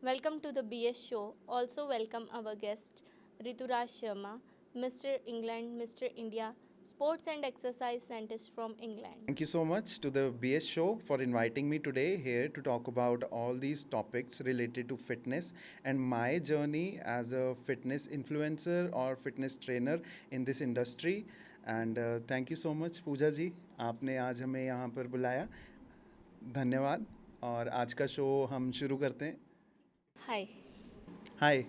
Welcome to the BS show. Also welcome our guest Rituraj Sharma, Mr. England, Mr. India, sports and exercise scientist from England. Thank you so much to the BS show for inviting me today here to talk about all these topics related to fitness and my journey as a fitness influencer or fitness trainer in this industry. And thank you so much पूजा जी, आपने आज हमें यहाँ पर बुलाया, धन्यवाद। और आज का शो हम शुरू करते हैं। हाय। हाय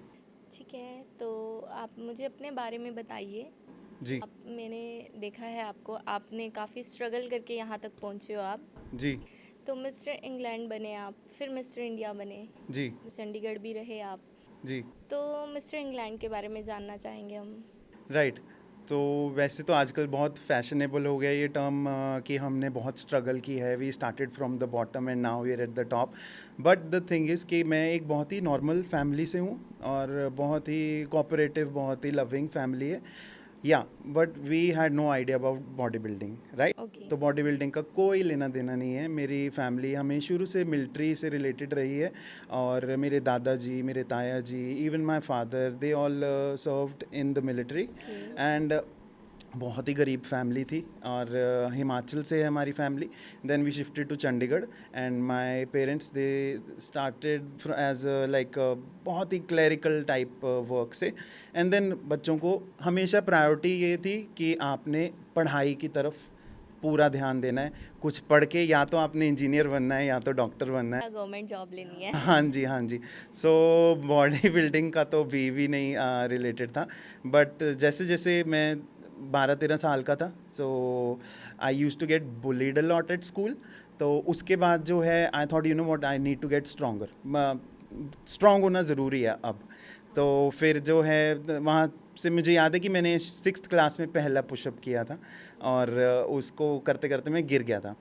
ठीक है, तो आप मुझे अपने बारे में बताइए। जी। मैंने देखा है आपको, आपने काफ़ी स्ट्रगल करके यहाँ तक पहुँचे हो आप। जी। तो मिस्टर इंग्लैंड बने आप, फिर मिस्टर इंडिया बने, जी। चंडीगढ़ भी रहे आप। जी। तो मिस्टर इंग्लैंड के बारे में जानना चाहेंगे हम। राइट। तो वैसे तो आजकल बहुत फैशनेबल हो गया ये टर्म कि हमने बहुत स्ट्रगल की है, we started from the bottom and now we are at the top. But the thing is कि मैं एक बहुत ही नॉर्मल फैमिली से हूँ और बहुत ही कोऑपरेटिव, बहुत ही लविंग फैमिली है। या but we had no idea about body building, right. Okay. तो बॉडी बिल्डिंग का कोई लेना देना नहीं है। मेरी फैमिली हमें शुरू से मिलिट्री से रिलेटेड रही है और मेरे दादाजी, मेरे ताया जी, even my father, they all served in the military. And बहुत ही गरीब फैमिली थी और हिमाचल से है हमारी family. Then we shifted to Chandigarh and my parents they started as like बहुत ही क्लरिकल टाइप वर्क से। एंड देन बच्चों को हमेशा प्रायोरिटी ये थी कि आपने पढ़ाई की तरफ पूरा ध्यान देना है। कुछ पढ़ के या तो आपने इंजीनियर बनना है या तो डॉक्टर बनना है। गवर्नमेंट जॉब लेनी है। हाँ जी, हाँ जी। सो बॉडी बिल्डिंग का तो भी नहीं रिलेटेड था। बट जैसे जैसे मैं 12-13 साल का था, so I use to get bullied a lot at school. तो उसके बाद जो है I thought you know what, I need to get stronger. Strong होना ज़रूरी है अब। तो फिर जो है वहाँ से मुझे याद है कि मैंने 6th क्लास में पहला पुशअप किया था और उसको करते करते मैं गिर गया था।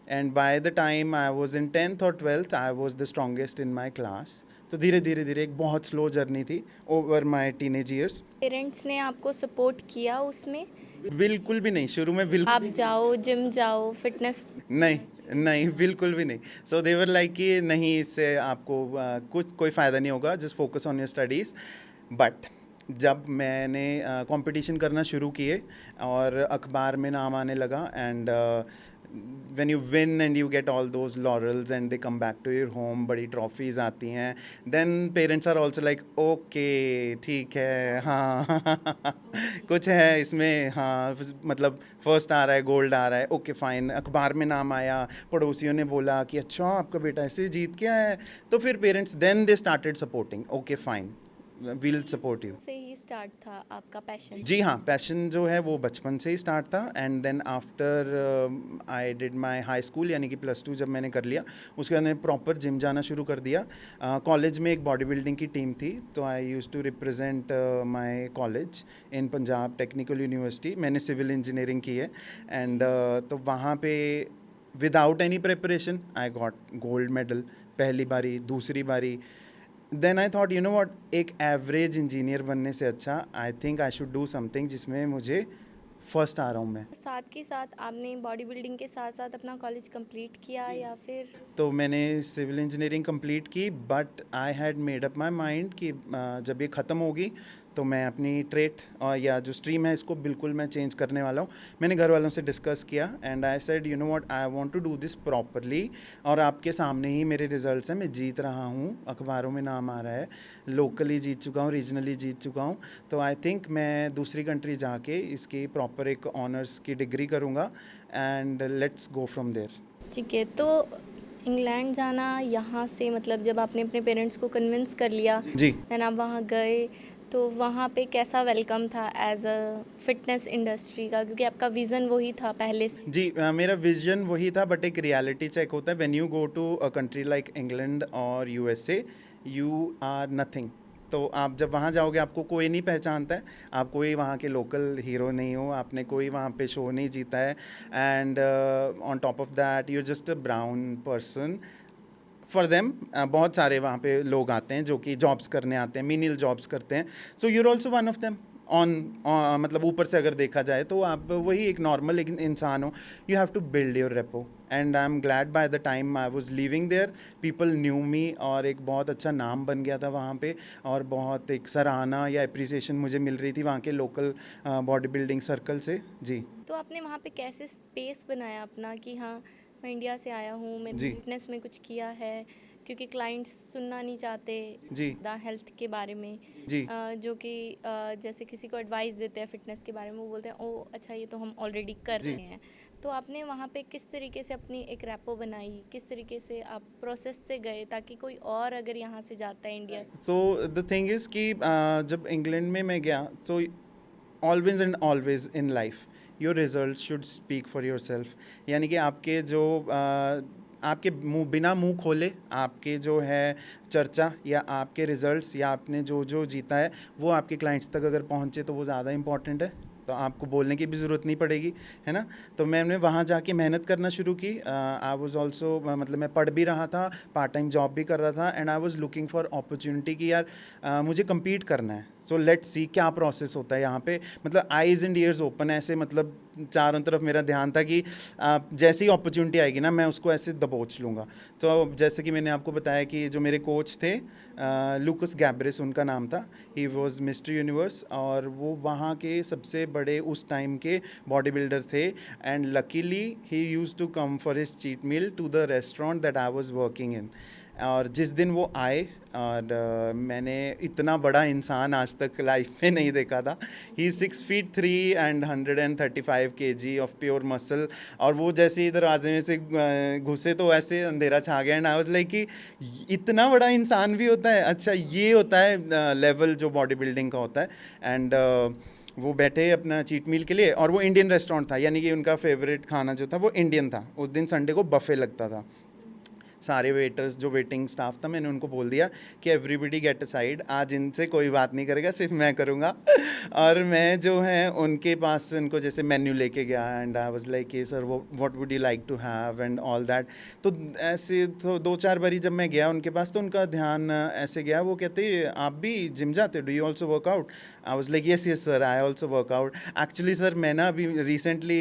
And bye the time I was in 10th और 12th I was the strongest in my class. तो धीरे धीरे धीरे एक बहुत स्लो जर्नी थी over my teenage years. Parents ने आपको सपोर्ट किया उसमें? बिल्कुल भी नहीं, शुरू में बिल्कुल आप जाओ, जिम जाओ, फिटनेस? नहीं, नहीं, बिल्कुल भी नहीं। सो दे वर लाइक कि नहीं, इससे आपको कुछ कोई फ़ायदा नहीं होगा, just focus on your studies. But जब मैंने कंपटीशन करना शुरू किए और अखबार में नाम आने लगा and when you win and you get all those laurels and they come back to your home, बड़ी ट्रॉफीज़ आती हैं, then parents are also like okay ठीक है, हाँ कुछ है इसमें, हाँ मतलब फर्स्ट आ रहा है, गोल्ड आ रहा है, ओके फाइन। अखबार में नाम आया, पड़ोसियों ने बोला कि अच्छा आपका बेटा ऐसे जीत के आया है। तो फिर parents then they started supporting, okay fine, we'll support you. से ही स्टार्ट था आपका पैशन? जी हाँ, पैशन जो है वो बचपन से ही स्टार्ट था। And then after I did my high school यानी कि +2 जब मैंने कर लिया, उसके बाद मैंने प्रॉपर जिम जाना शुरू कर दिया। कॉलेज में एक बॉडी बिल्डिंग की टीम थी, तो I use to represent my college in Punjab Technical University. मैंने सिविल इंजीनियरिंग की है एंड तो वहाँ पे without any preparation I got gold medal, पहली बारी, दूसरी बारी। Then I thought you know what, एक एवरेज इंजीनियर बनने से अच्छा I think I should do something जिसमें मुझे फर्स्ट आ रहा हूँ मैं। साथ के साथ आपने बॉडी बिल्डिंग के साथ साथ अपना कॉलेज कंप्लीट किया या फिर? तो मैंने सिविल इंजीनियरिंग कंप्लीट की but I had made up my mind कि जब ये ख़त्म होगी तो मैं अपनी ट्रेड या जो स्ट्रीम है इसको बिल्कुल मैं चेंज करने वाला हूँ। मैंने घर वालों से डिस्कस किया and I said you know what, I want to do this properly. और आपके सामने ही मेरे रिजल्ट्स हैं, मैं जीत रहा हूँ, अखबारों में नाम आ रहा है, लोकली जीत चुका हूँ, रीजनली जीत चुका हूँ। तो आई थिंक मैं दूसरी कंट्री जाके इसकी प्रॉपर एक ऑनर्स की डिग्री करूँगा and let's go from there. ठीक है, तो इंग्लैंड जाना यहाँ से, मतलब जब आपने अपने पेरेंट्स को कन्विंस कर लिया जी। देन आप वहाँ गए, तो वहाँ पे कैसा वेलकम था एज अ फिटनेस इंडस्ट्री का, क्योंकि आपका विज़न वही था पहले से? जी, मेरा विजन वही था बट एक रियलिटी चेक होता है। When you go to a country like England और यूएसए, यू आर नथिंग। तो आप जब वहाँ जाओगे आपको कोई नहीं पहचानता है, आप कोई वहाँ के लोकल हीरो नहीं हो, आपने कोई वहाँ पे शो नहीं जीता है and on top of that you are just a brown person for them. बहुत सारे वहाँ पे लोग आते हैं जो कि जॉब्स करने आते हैं, मीनियल जॉब्स करते हैं, so you are also one of them. On मतलब ऊपर से अगर देखा जाए तो आप वही एक नॉर्मल एक इंसान हो. You have to build your rapport and I am glad by the time I was living there people knew me और एक बहुत अच्छा नाम बन गया था वहाँ पे और बहुत एक सराहना या अप्रिसिएशन मुझे मिल रही थी वहाँ के लोकल बॉडी बिल्डिंग सर्कल से. जी. तो आपने वहाँ पे कैसे स्पेस बनाया अपना कि हाँ मैं इंडिया से आया हूँ, मैंने जी. फिटनेस में कुछ किया है, क्योंकि क्लाइंट्स सुनना नहीं चाहते जी. द हेल्थ के बारे में. जी. जो कि जैसे किसी को एडवाइस देते हैं फिटनेस के बारे में, वो बोलते हैं ओ अच्छा ये तो हम ऑलरेडी कर जी. रहे हैं. तो आपने वहाँ पे किस तरीके से अपनी एक रैपो बनाई, किस तरीके से आप प्रोसेस से गए ताकि कोई और अगर यहाँ से जाता है इंडिया से. सो द थिंग इज़ कि जब इंग्लैंड में मैं गया so always and always in life your result should speak for your self. यानी कि आपके जो आपके मुंह बिना मुंह खोले आपके जो है चर्चा या आपके रिजल्ट्स या आपने जो जो जीता है वो आपके क्लाइंट्स तक अगर पहुंचे तो वो ज़्यादा इंपॉर्टेंट है. तो आपको बोलने की भी ज़रूरत नहीं पड़ेगी, है ना. तो मैंने वहाँ जाके मेहनत करना शुरू की. आई वाज आल्सो मतलब मैं पढ़ भी रहा था, पार्ट टाइम जॉब भी कर रहा था and I was looking for opportunity कि यार मुझे compete करना है. सो लेट्स सी क्या प्रोसेस होता है यहाँ पे. मतलब आइज़ एंड ईयर्स ओपन ऐसे मतलब चारों तरफ मेरा ध्यान था कि जैसी अपॉर्चुनिटी आएगी ना मैं उसको ऐसे दबोच लूँगा. तो जैसे कि मैंने आपको बताया कि जो मेरे कोच थे लूकस गैब्रिस उनका नाम था. ही वाज मिस्टर यूनिवर्स और वो वहाँ के सबसे बड़े उस टाइम के बॉडी बिल्डर थे and luckily he used to come for his cheat meal to the restaurant that I was working in. और जिस दिन वो आए और मैंने इतना बड़ा इंसान आज तक लाइफ में नहीं देखा था. ही 6'3" and 135 kg of pure muscle. और वो जैसे ही दरवाजे में से घुसे तो ऐसे अंधेरा छा गया एंड आई वाज लाइक कि इतना बड़ा इंसान भी होता है. अच्छा ये होता है लेवल जो बॉडी बिल्डिंग का होता है. एंड वो बैठे अपना चीट मील के लिए और वो इंडियन रेस्टोरेंट था यानी कि उनका फेवरेट खाना जो था वो इंडियन था. उस दिन संडे को बफे लगता था. सारे वेटर्स जो वेटिंग स्टाफ था मैंने उनको बोल दिया कि एवरीबडी गेट असाइड, आज इनसे कोई बात नहीं करेगा सिर्फ मैं करूँगा. और मैं जो है उनके पास उनको जैसे मेन्यू लेके गया and I was like sir वो what would you like to have and all that. तो ऐसे तो 2-4 बारी जब मैं गया उनके पास तो उनका ध्यान ऐसे गया. वो कहते आप भी जिम जाते हो, do you also workout. I was like yes sir I also workout. Actually sir मैं ना अभी रिसेंटली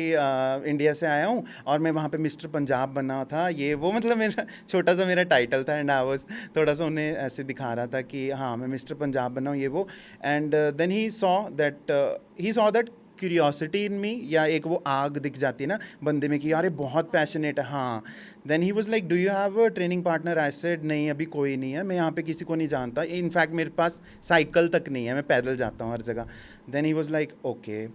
इंडिया से आया हूँ और मैं वहाँ पे मिस्टर पंजाब बना था ये वो. मतलब मेरा छोटा सा मेरा टाइटल था एंड आई वाज थोड़ा सा उन्हें ऐसे दिखा रहा था कि हाँ मैं मिस्टर पंजाब बना हूँ ये वो. And then he saw that curiosity in me या एक वो आग दिख जाती है ना बंदे में कि यार ये बहुत पैशनेट है. हाँ. Then he was like do you have a training partner. I said नहीं अभी कोई नहीं है, मैं यहाँ पे किसी को नहीं जानता. इनफैक्ट मेरे पास साइकिल तक नहीं है, मैं पैदल जाता हूँ हर जगह. Then he was like okay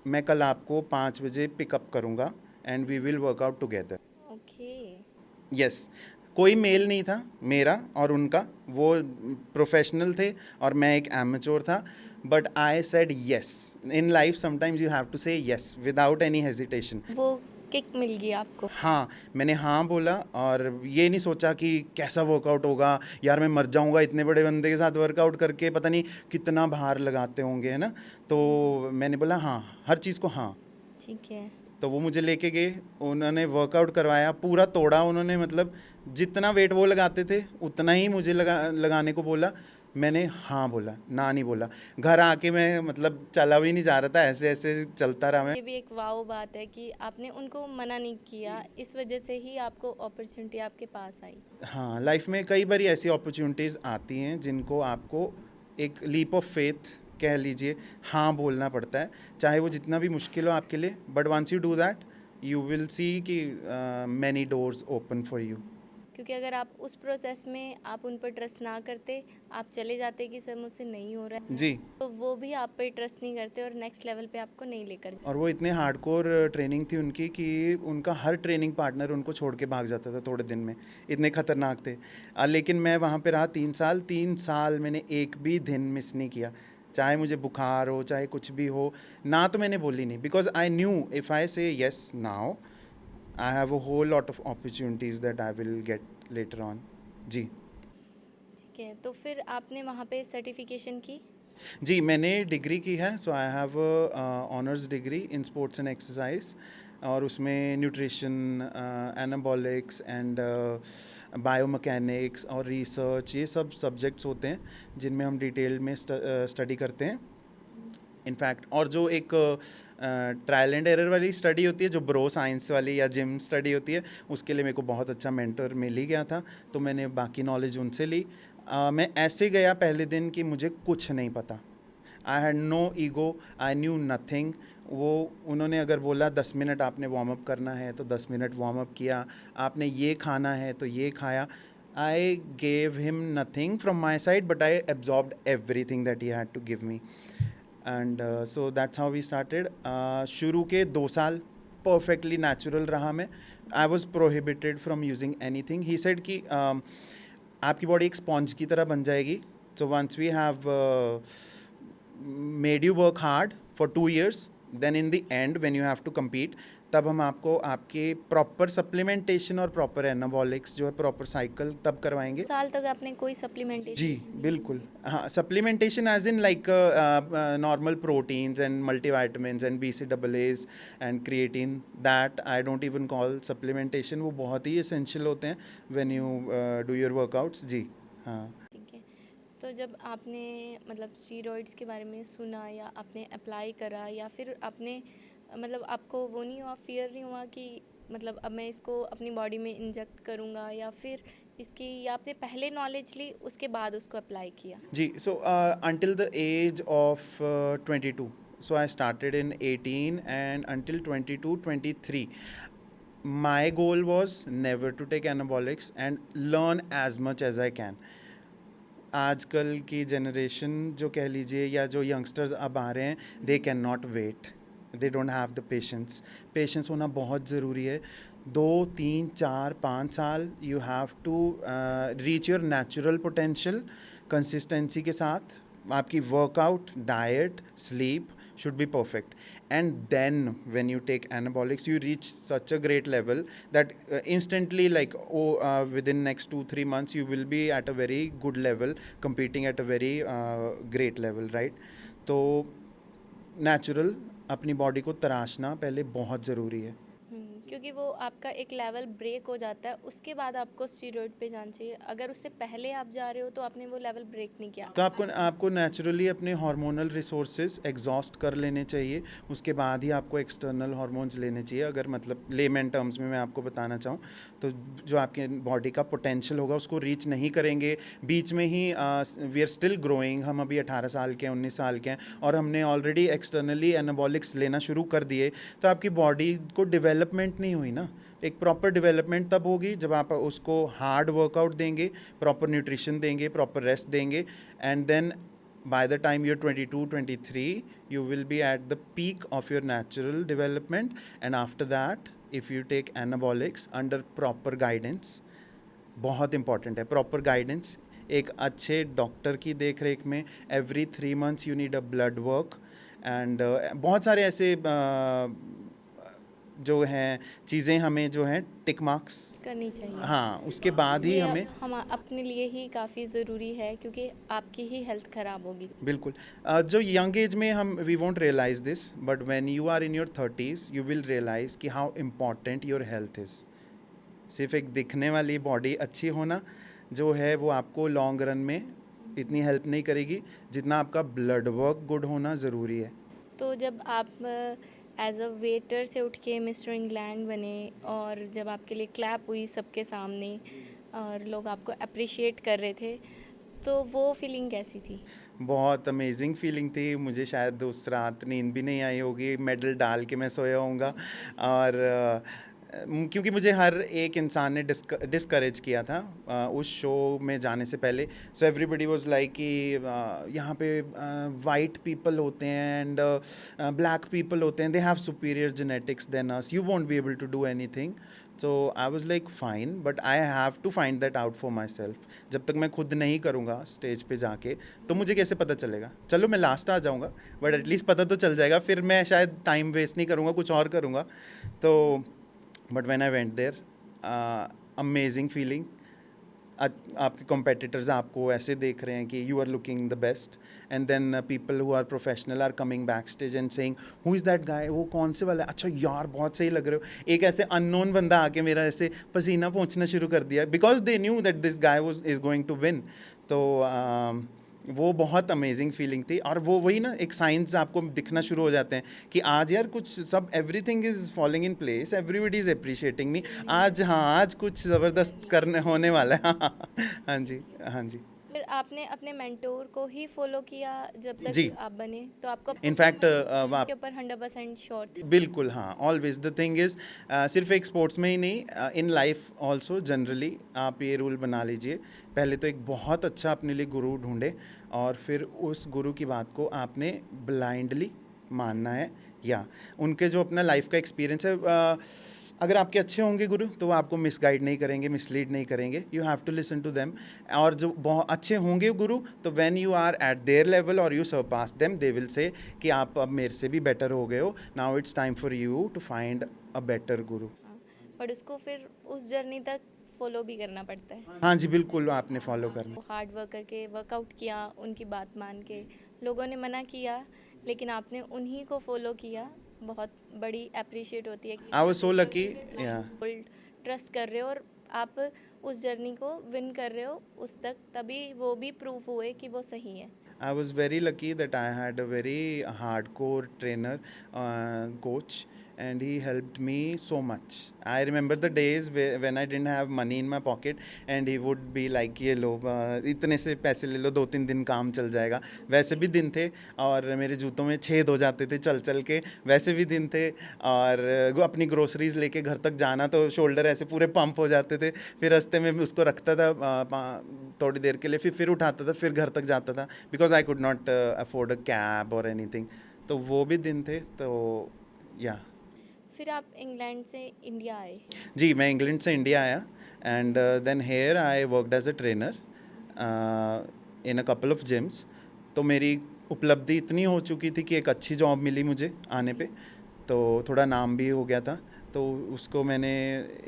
मैं कल आपको 5 बजे पिकअप करूँगा and we will workout together. Okay. Yes. कोई मेल नहीं था मेरा और उनका. वो प्रोफेशनल थे और मैं एक एमेच्योर था. But I said yes. In life sometimes you have to say yes without any hesitation. वो किक मिल गई आपको. हाँ मैंने हाँ बोला और ये नहीं सोचा कि कैसा वर्कआउट होगा यार मैं मर जाऊंगा इतने बड़े बंदे के साथ वर्कआउट करके, पता नहीं कितना भार लगाते होंगे, है ना. तो मैंने बोला हाँ हर चीज़ को हाँ. ठीक है. तो वो मुझे लेके गए, उन्होंने वर्कआउट करवाया, पूरा तोड़ा उन्होंने. मतलब जितना वेट वो लगाते थे उतना ही मुझे लगाने को बोला. मैंने हाँ बोला, ना नहीं बोला. घर आके मैं मतलब चला भी नहीं जा रहा था, ऐसे ऐसे चलता रहा मैं. ये भी एक वाव बात है कि आपने उनको मना नहीं किया, इस वजह से ही आपको अपॉर्चुनिटी आपके पास आई. हाँ लाइफ में कई बार ऐसी अपॉर्चुनिटीज़ आती हैं जिनको आपको एक लीप ऑफ फेथ कह लीजिए हाँ बोलना पड़ता है, चाहे वो जितना भी मुश्किल हो आपके लिए. But once you do that you will see कि many doors open for you. क्योंकि अगर आप उस प्रोसेस में आप उन पर ट्रस्ट ना करते, आप चले जाते कि सर मुझसे नहीं हो रहा है, जी. तो वो भी आप पे ट्रस्ट नहीं करते और नेक्स्ट लेवल पे आपको नहीं लेकर जाते. और वो इतने हार्डकोर ट्रेनिंग थी उनकी कि उनका हर ट्रेनिंग पार्टनर उनको छोड़ के भाग जाता था थोड़े दिन में, इतने ख़तरनाक थे. लेकिन मैं वहाँ पे रहा 3 साल मैंने एक भी दिन मिस नहीं किया, चाहे मुझे बुखार हो चाहे कुछ भी हो. ना तो मैंने बोली नहीं because I knew if I say yes now I have a whole lot of opportunities that I will get later on. जी. ठीक है. तो फिर आपने वहाँ पे सर्टिफिकेशन की. जी मैंने डिग्री की है. So I have honours degree in sports and exercise और उसमें न्यूट्रिशन, एनाबॉलिक्स एंड बायोमैकेनिक्स और रिसर्च ये सब सब्जेक्ट्स होते हैं जिनमें हम डिटेल में स्टडी करते हैं. इनफैक्ट। और जो एक ट्रायल एंड एरर वाली स्टडी होती है, जो ब्रो साइंस वाली या जिम स्टडी होती है, उसके लिए मेरे को बहुत अच्छा मेंटर मिल ही गया था, तो मैंने बाकी नॉलेज उनसे ली। मैं ऐसे गया पहले दिन कि मुझे कुछ नहीं पता, I had no ego, I knew nothing. वो उन्होंने अगर बोला 10 मिनट आपने वार्म अप करना है तो 10 मिनट वार्म अप किया, आपने ये खाना है तो ये खाया। I gave him nothing from my side, but I absorbed everything that he had to give me, and so that's how we started. शुरू के 2 साल परफेक्टली नेचुरल रहा मैं। I was prohibited from using any thing. He said कि आपकी body एक sponge की तरह बन जाएगी, so once we have made you work hard for 2 years, then in the end when you have to compete, तब हम आपको आपके प्रॉपर सप्लीमेंटेशन और प्रॉपर एनाबॉलिक्स जो है प्रॉपर साइकिल तब करवाएंगे। साल तक आपने कोई सप्लीमेंटेशन? जी बिल्कुल, हाँ, supplementation as in like normal proteins and multivitamins and BCAAs and creatine, that I don't even call supplementation. वो बहुत ही एसेंशियल होते हैं when you do your workouts. जी हाँ। ठीक है। तो जब आपने मतलब स्टीरॉइड्स के बारे में सुना या आपने अप्लाई करा, या फिर आपने मतलब आपको वो नहीं हुआ, फियर नहीं हुआ कि मतलब अब मैं इसको अपनी बॉडी में इंजेक्ट करूँगा, या फिर इसकी, या आपने पहले नॉलेज ली उसके बाद उसको अप्लाई किया? जी, so until the age of 22, so I started in 18 and until 22, 23, my goal was never to take anabolics and learn as much as I can. आजकल की जनरेशन जो कह लीजिए या जो यंगस्टर्स अब आ रहे हैं, they can not wait, they don't have the patience. Patience होना बहुत ज़रूरी है। 2, 3, 4, 5 साल you have to reach your natural potential consistency के साथ। आपकी workout, diet, sleep should be perfect, and then when you take anabolics you reach such a great level that instantly, like within next 2-3 months you will be at a very good level, competing at a very great level, right? तो natural अपनी body को तराशना पहले बहुत ज़रूरी है। क्योंकि वो आपका एक लेवल ब्रेक हो जाता है, उसके बाद आपको स्टीरॉइड पे जाना चाहिए। अगर उससे पहले आप जा रहे हो तो आपने वो लेवल ब्रेक नहीं किया। तो आपको नेचुरली अपने हार्मोनल रिसोर्सेज एग्जॉस्ट कर लेने चाहिए, उसके बाद ही आपको एक्सटर्नल हार्मोन्स लेने चाहिए। अगर मतलब लेमन टर्म्स में मैं आपको बताना चाहूँ तो जो आपके बॉडी का पोटेंशियल होगा उसको रीच नहीं करेंगे बीच में ही। वी आर स्टिल ग्रोइंग, हम अभी 18 साल के हैं, 19 साल के हैं, और हमने ऑलरेडी एक्सटर्नली एनाबॉलिक्स लेना शुरू कर दिए, तो आपकी बॉडी को डेवलपमेंट नहीं हुई ना। एक प्रॉपर डेवलपमेंट तब होगी जब आप उसको हार्ड वर्कआउट देंगे, प्रॉपर न्यूट्रिशन देंगे, प्रॉपर रेस्ट देंगे, and then by the time you're 22-23 you will be at the peak of your natural development. And after that if you take anabolics under proper guidance, बहुत important है proper guidance, एक अच्छे doctor की देख रेख में। Every 3 months you need a blood work, and बहुत सारे ऐसे जो हैं चीज़ें हमें जो हैं टिक मार्क्स करनी चाहिए। हाँ, उसके बाद ही ये हमें हम अपने लिए ही काफ़ी ज़रूरी है, क्योंकि आपकी ही हेल्थ ख़राब होगी। बिल्कुल। जो यंग एज में हम we won't realise this, but when you are in your 30s you will realise कि how important your health is. सिर्फ एक दिखने वाली बॉडी अच्छी होना जो है वो आपको लॉन्ग रन में इतनी हेल्प नहीं करेगी जितना आपका ब्लड वर्क गुड होना ज़रूरी है। तो जब आप एज अ वेटर से उठ के मिस्टर इंग्लैंड बने, और जब आपके लिए क्लैप हुई सबके सामने और लोग आपको अप्रिशिएट कर रहे थे, तो वो फीलिंग कैसी थी? बहुत अमेजिंग फीलिंग थी। मुझे शायद उस रात नींद भी नहीं आई होगी, मेडल डाल के मैं सोया होऊंगा। और क्योंकि मुझे हर एक इंसान ने डिस्करेज किया था उस शो में जाने से पहले। सो एवरीबडी वाज लाइक कि यहाँ पे वाइट पीपल होते हैं एंड ब्लैक पीपल होते हैं, they have superior genetics than us, you won't be able to do anything. तो I was like fine, but I have to find that out for myself. जब तक मैं खुद नहीं करूँगा स्टेज पे जाके तो मुझे कैसे पता चलेगा। चलो मैं लास्ट आ जाऊँगा बट एटलीस्ट पता तो चल जाएगा, फिर मैं शायद टाइम वेस्ट नहीं करूँगा, कुछ और करूँगा। तो but when I went there, amazing feeling. आपके कॉम्पिटिटर्स आपको ऐसे देख रहे हैं कि you are looking the best, and then people who are professional are coming back stage and saying who is that guy, वो कौन से वाला है, अच्छा यार बहुत सही लग रहे हो। एक ऐसे अननोन बंदा आके मेरा ऐसे पसीना पोंछना शुरू कर दिया because they knew that this guy was is going to win. तो वो बहुत अमेजिंग फीलिंग थी। और वो वही ना, एक साइंस आपको दिखना शुरू हो जाते हैं कि आज यार कुछ सब everything is falling in place, everybody is appreciating मी। आज हाँ, आज कुछ ज़बरदस्त करने होने वाला है। हाँ जी, हाँ जी। फिर आपने अपने मेंटोर को ही फॉलो किया जब तक जी, आप बने, तो आपको इनफैक्ट के ऊपर 100% श्योर थे? बिल्कुल हाँ, ऑलवेज द थिंग इज़, सिर्फ एक स्पोर्ट्स में ही नहीं, इन लाइफ ऑल्सो जनरली आप ये रूल बना लीजिए, पहले तो एक बहुत अच्छा अपने लिए गुरु ढूंढे और फिर उस गुरु की बात को आपने ब्लाइंडली मानना है। या उनके जो अपना लाइफ का एक्सपीरियंस है, अगर आपके अच्छे होंगे गुरु तो वो आपको मिसगाइड नहीं करेंगे, मिसलीड नहीं करेंगे, you have to listen to them. और जो बहुत अच्छे होंगे गुरु, तो when you are at their level और you surpass them, they will say कि आप अब मेरे से भी बेटर हो गए हो, now it's time for you to find a better guru. हाँ, पर उसको फिर उस जर्नी तक फॉलो भी करना पड़ता है। हाँ जी, बिल्कुल आपने फॉलो करना। वो हार्ड वर्क करके वर्कआउट किया, उनकी बात मान के, लोगों ने मना किया लेकिन आपने उन्हीं को फॉलो किया, बहुत बड़ी अप्रिशिएट होती है कि आई वाज सो लकी। या फुल ट्रस्ट कर रहे हो और आप उस जर्नी को विन कर रहे हो उस तक, तभी वो भी प्रूफ हुए कि वो सही है। I was very lucky that I had a very hardcore trainer, coach, and he helped me so much. I remember the days when I didn't have money in my pocket, and he would be like, ये लो, इतने से पैसे ले लो, 2-3 दिन काम चल जाएगा। वैसे भी दिन थे, और मेरे जूतों में छेद हो जाते थे चल चल के, वैसे भी दिन थे। और अपनी ग्रोसरीज लेके घर तक जाना तो शोल्डर ऐसे पूरे पंप हो जाते थे, फिर रास्ते में उसको रखता था थोड़ी देर के लिए, फिर उठाता था, फिर घर तक जाता था, because I could not afford a cab और एनीथिंग। तो वो भी दिन थे। तो या फिर आप इंग्लैंड से इंडिया आए। जी, मैं इंग्लैंड से इंडिया आया, and then here I worked as a trainer in a couple of gyms. तो मेरी उपलब्धि इतनी हो चुकी थी कि एक अच्छी जॉब मिली मुझे आने पे, तो थोड़ा नाम भी हो गया था। तो उसको मैंने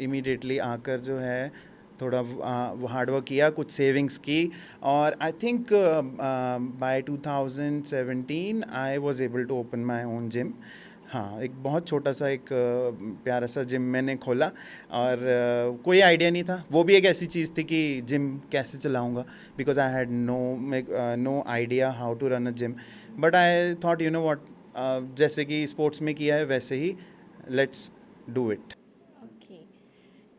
इमीडिएटली आकर जो है थोड़ा हार्ड वर्क किया, कुछ सेविंग्स की, और I think by 2017 I was able to open my own gym. हाँ, एक बहुत छोटा सा एक प्यारा सा जिम मैंने खोला, और कोई आइडिया नहीं था। वो भी एक ऐसी चीज़ थी कि जिम कैसे चलाऊंगा, because I had no idea how to run a gym. But I thought, you know what, जैसे कि स्पोर्ट्स में किया है वैसे ही लेट्स डू इट। ओके,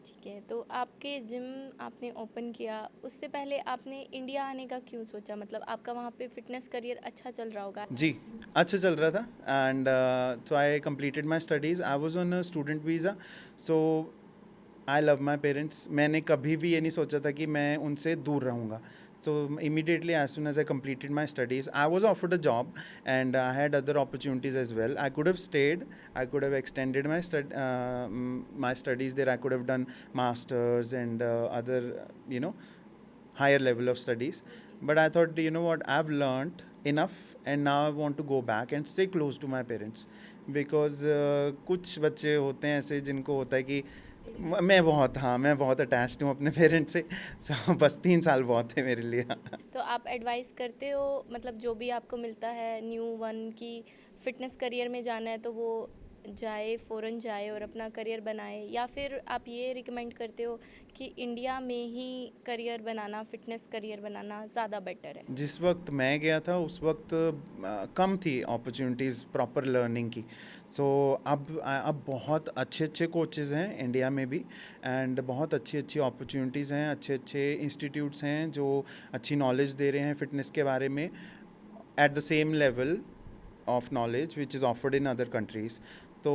ठीक है। तो आपके जिम आपने ओपन किया, उससे पहले आपने इंडिया आने का क्यों सोचा? मतलब आपका वहाँ पे फिटनेस करियर अच्छा चल रहा होगा। जी, अच्छा चल रहा था, and so I completed my studies. I was on a student visa, so I love my parents. मैंने कभी भी ये नहीं सोचा था कि मैं उनसे दूर रहूँगा। So immediately as soon as I completed my studies, I was offered a job, and I had other opportunities as well. I could have stayed, I could have extended my studies there. I could have done masters and other, you know, higher level of studies. But I thought, you know what, I've learned enough, and now I want to go back and stay close to my parents, because कुछ बच्चे होते हैं ऐसे जिनको होता है कि मैं बहुत अटैच्ड हूँ अपने पेरेंट्स से। so, बस 3 साल बहुत है मेरे लिए। तो आप एडवाइस करते हो, मतलब जो भी आपको मिलता है न्यू वन की फिटनेस करियर में जाना है तो वो जाए, फ़ौरन जाए और अपना करियर बनाए, या फिर आप ये रिकमेंड करते हो कि इंडिया में ही करियर बनाना, फिटनेस करियर बनाना ज़्यादा बेटर है? जिस वक्त मैं गया था उस वक्त कम थी अपॉर्चुनिटीज़ प्रॉपर लर्निंग की। सो अब बहुत अच्छे अच्छे कोचेज़ हैं इंडिया में भी, एंड बहुत अच्छी अच्छी अपॉर्चुनिटीज़ हैं, अच्छे अच्छे इंस्टीट्यूट्स हैं जो अच्छी नॉलेज दे रहे हैं फिटनेस के बारे में, at the same level of knowledge which is offered in other countries. तो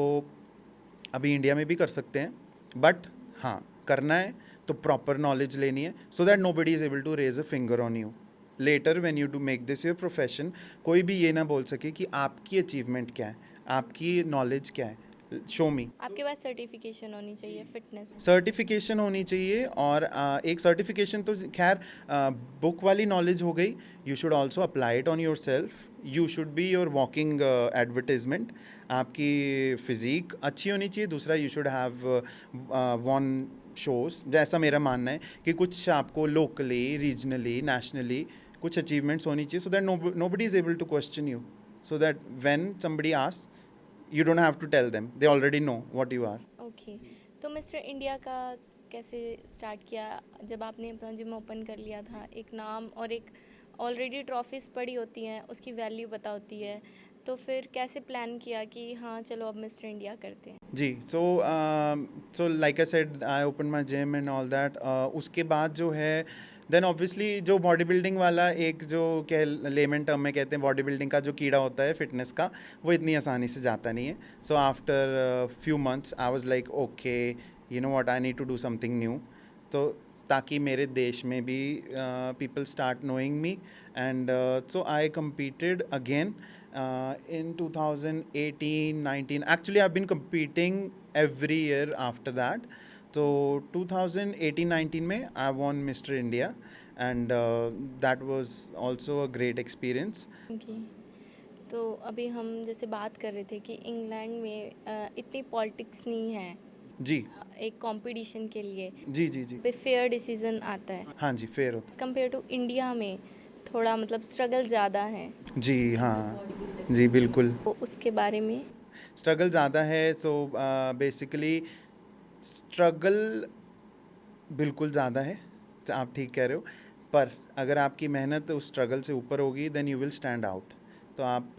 अभी इंडिया में भी कर सकते हैं, बट हाँ, करना है तो प्रॉपर नॉलेज लेनी है, so that nobody is able to raise a finger on you later when you to make this your profession. कोई भी ये ना बोल सके कि आपकी अचीवमेंट क्या है, आपकी नॉलेज क्या है, शो मी। आपके पास सर्टिफिकेशन होनी चाहिए फिटनेस। सर्टिफिकेशन होनी चाहिए, और एक सर्टिफिकेशन तो खैर बुक वाली नॉलेज हो गई, you should also apply it on your self. You should be your walking advertisement. आपकी फिज़ीक अच्छी होनी चाहिए। दूसरा, you should have one shows, जैसा मेरा मानना है कि कुछ आपको लोकली, रीजनली, नेशनली कुछ अचीवमेंट्स होनी चाहिए, so that nobody is able to question you, so that when somebody asks, you don't have to tell them, they already know what you are. Okay, तो मिस्टर इंडिया का कैसे start किया जब आपने अपना जिम ओपन कर लिया था? एक नाम और एक ऑलरेडी ट्रॉफीज़ पड़ी होती हैं, उसकी वैल्यू पता होती है, तो फिर कैसे प्लान किया कि हाँ चलो अब मिस्टर इंडिया करते हैं? जी, so like I said I open my gym and all that. उसके बाद जो है देन ऑब्वियसली जो बॉडी बिल्डिंग वाला एक जो कह लेमन टर्म में कहते हैं बॉडी बिल्डिंग का जो कीड़ा होता है फिटनेस का, वो इतनी आसानी से जाता नहीं है। So after few months I was like okay, you know what, I need to do something new. तो ताकि मेरे देश में भी people start knowing me, and so I competed again in 2018-19. Actually I've been competing every year after that. तो 2018-19 में I won Mr. India, and that was also a great experience. Okay. तो अभी हम जैसे बात कर रहे थे कि इंग्लैंड में इतनी पॉलिटिक्स नहीं है जी एक कंपटीशन के लिए, जी जी जी। पे फेयर डिसीजन आता है। हाँ जी, फेयर होता। कंपेयर टू इंडिया में थोड़ा मतलब स्ट्रगल ज़्यादा है, जी हाँ, जी बिल्कुल। तो उसके बारे में। स्ट्रगल ज़्यादा है। सो बेसिकली स्ट्रगल बिल्कुल ज़्यादा है, तो आप ठीक कह रहे हो। पर अगर आपकी मेहनत उस स्ट्रगल से ऊपर होगी then you will stand out. तो आप